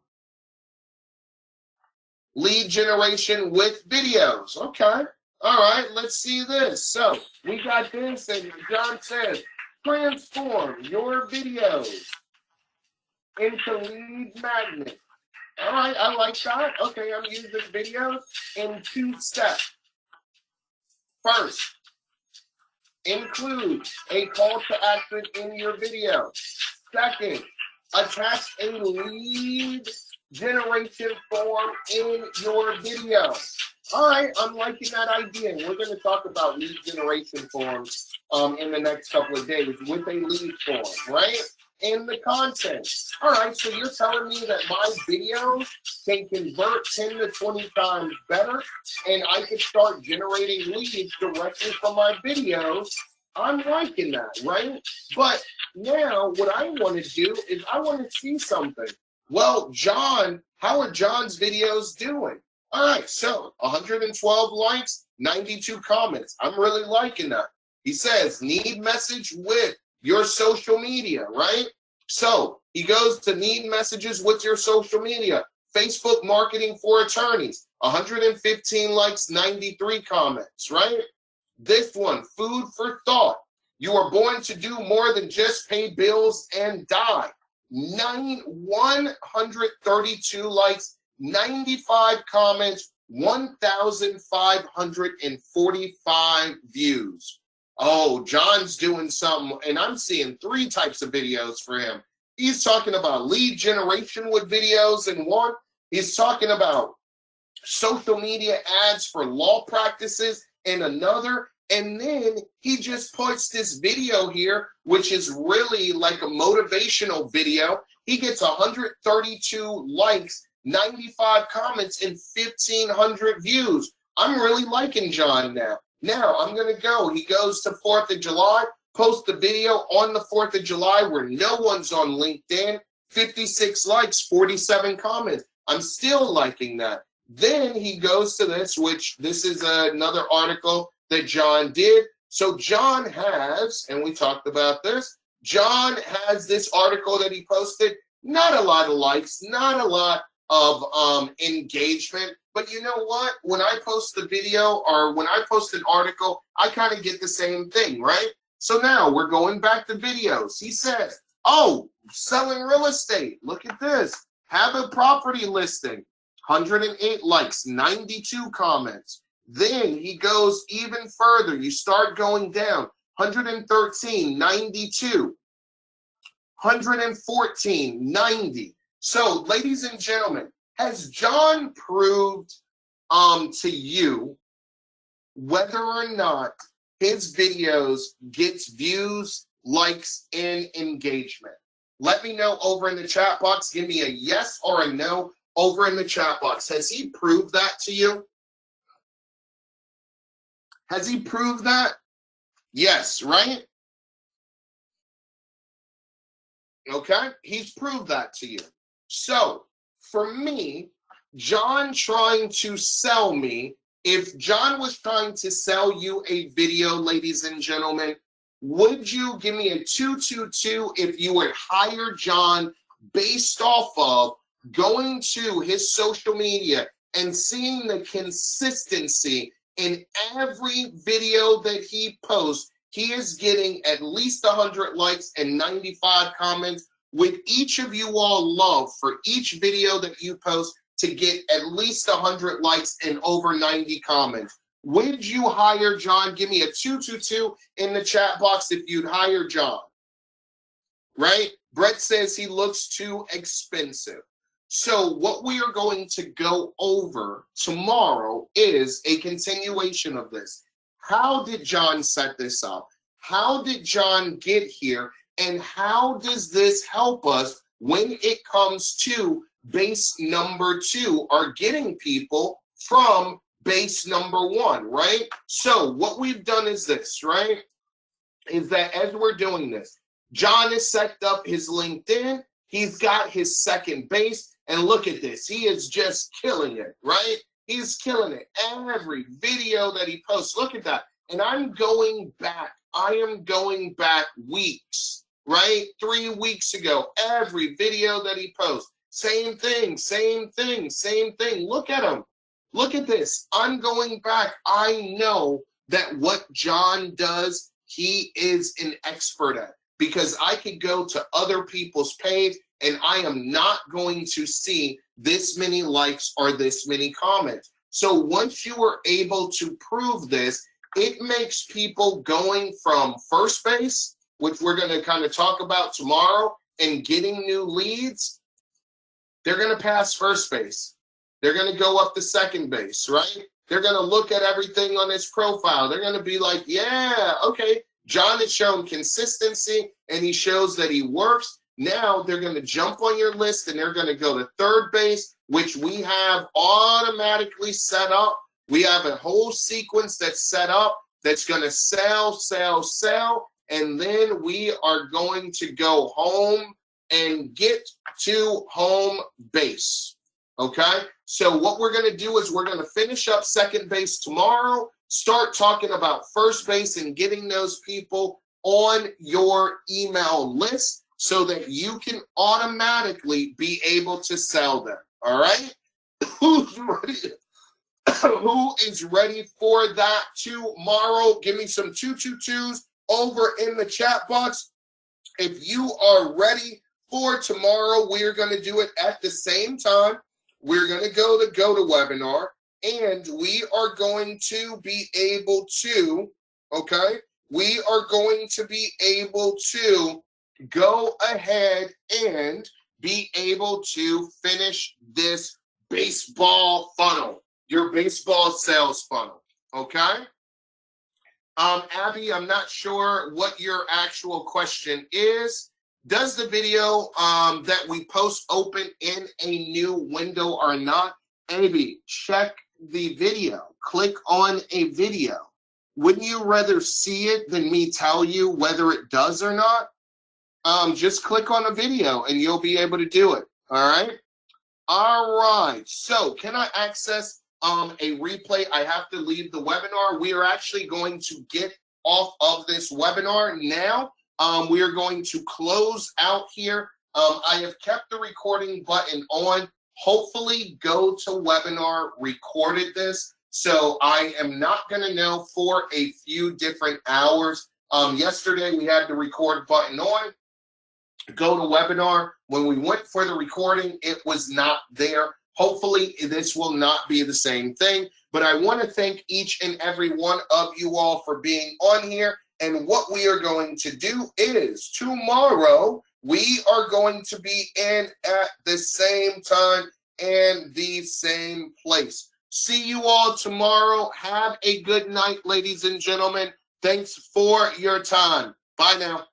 Lead generation with videos. Okay. All right. Let's see this. So we got this, and John says Transform your videos into lead magnets. All right, I like that. Okay, I'm using this video in 2 steps. First, include a call to action in your video. Second, attach a lead generation form in your video. All right, I'm liking that idea. We're going to talk about lead generation forms in the next couple of days with a lead form, right? In the content. All right, so you're telling me that my videos can convert 10 to 20 times better, and I can start generating leads directly from my videos. I'm liking that, right? But now what I want to do is I want to see something. Well, John, how are John's videos doing? All right, so 112 likes, 92 comments. I'm really liking that. He says, need message with your social media, right? So he goes to need messages with your social media. Facebook marketing for attorneys, 115 likes, 93 comments, right? This one, food for thought. You are born to do more than just pay bills and die. 132 likes, 95 comments, 1,545 views. Oh, John's doing something, and I'm seeing 3 types of videos for him. He's talking about lead generation with videos in one. He's talking about social media ads for law practices in another. And then he just puts this video here, which is really like a motivational video. He gets 132 likes, 95 comments, and 1,500 views. I'm really liking John now. Now I'm going to go. He goes to 4th of July, post the video on the 4th of July where no one's on LinkedIn, 56 likes, 47 comments. I'm still liking that. Then he goes to this, which this is another article that John did. So John has, and we talked about this, John has this article that he posted, not a lot of likes, not a lot of engagement, but you know what? When I post the video or when I post an article, I kind of get the same thing, right? So now we're going back to videos. He says, oh, selling real estate. Look at this. Have a property listing. 108 likes, 92 comments. Then he goes even further. You start going down. 113, 92. 114, 90. So, ladies and gentlemen, has John proved to you whether or not his videos gets views, likes, and engagement? Let me know over in the chat box. Give me a yes or a no over in the chat box. Has he proved that to you? Has he proved that? Yes, right? Okay, he's proved that to you. So, for me, John trying to sell me, if John was trying to sell you a video, ladies and gentlemen, would you give me a 222 if you would hire John based off of going to his social media and seeing the consistency in every video that he posts? He is getting at least 100 likes and 95 comments. With each of you all love for each video that you post to get at least 100 likes and over 90 comments. Would you hire John? Give me a 222 in the chat box if you'd hire John. Right? Brett says he looks too expensive. So what we are going to go over tomorrow is a continuation of this. How did John set this up? How did John get here? And how does this help us when it comes to base number 2 or getting people from base number 1, right? So what we've done is this, right? Is that as we're doing this, John has set up his LinkedIn. He's got his second base. And look at this. He is just killing it, right? He's killing it. Every video that he posts, look at that. And I'm going back. I am going back weeks, right? 3 weeks ago, every video that he posts, same thing, same thing, same thing. Look at him. Look at this. I'm going back. I know that what John does, he is an expert at, because I could go to other people's page and I am not going to see this many likes or this many comments. So once you are able to prove this, it makes people going from first base, which we're going to kind of talk about tomorrow, and getting new leads. They're going to pass first base. They're going to go up to second base, right? They're going to look at everything on his profile. They're going to be like, yeah, okay, John has shown consistency and he shows that he works. Now they're going to jump on your list and they're going to go to third base, which we have automatically set up. We have a whole sequence that's set up that's going to sell, sell, sell. And then we are going to go home and get to home base. Okay? So what we're going to do is we're going to finish up second base tomorrow, start talking about first base and getting those people on your email list so that you can automatically be able to sell them. All right? Who's ready? Who is ready for that tomorrow? Give me some 222s over in the chat box. If you are ready for tomorrow, we are going to do it at the same time. We're going to go to GoToWebinar, and we are going to be able to, okay, we are going to be able to go ahead and be able to finish this baseball funnel, your baseball sales funnel, okay? Abby, I'm not sure what your actual question is. Does the video that we post open in a new window or not? Abby, check the video. Click on a video. Wouldn't you rather see it than me tell you whether it does or not? Just click on a video and you'll be able to do it. All right? All right. So can I access a replay? I have to leave the webinar. We are actually going to get off of this webinar now. We are going to close out here. I have kept the recording button on. Hopefully GoToWebinar recorded this, so I am not going to know for a few different hours. Yesterday we had the record button on. GoToWebinar, when we went for the recording, it was not there. Hopefully this will not be the same thing, but I want to thank each and every one of you all for being on here. And what we are going to do is tomorrow we are going to be in at the same time and the same place. See you all tomorrow. Have a good night, ladies and gentlemen. Thanks for your time. Bye now.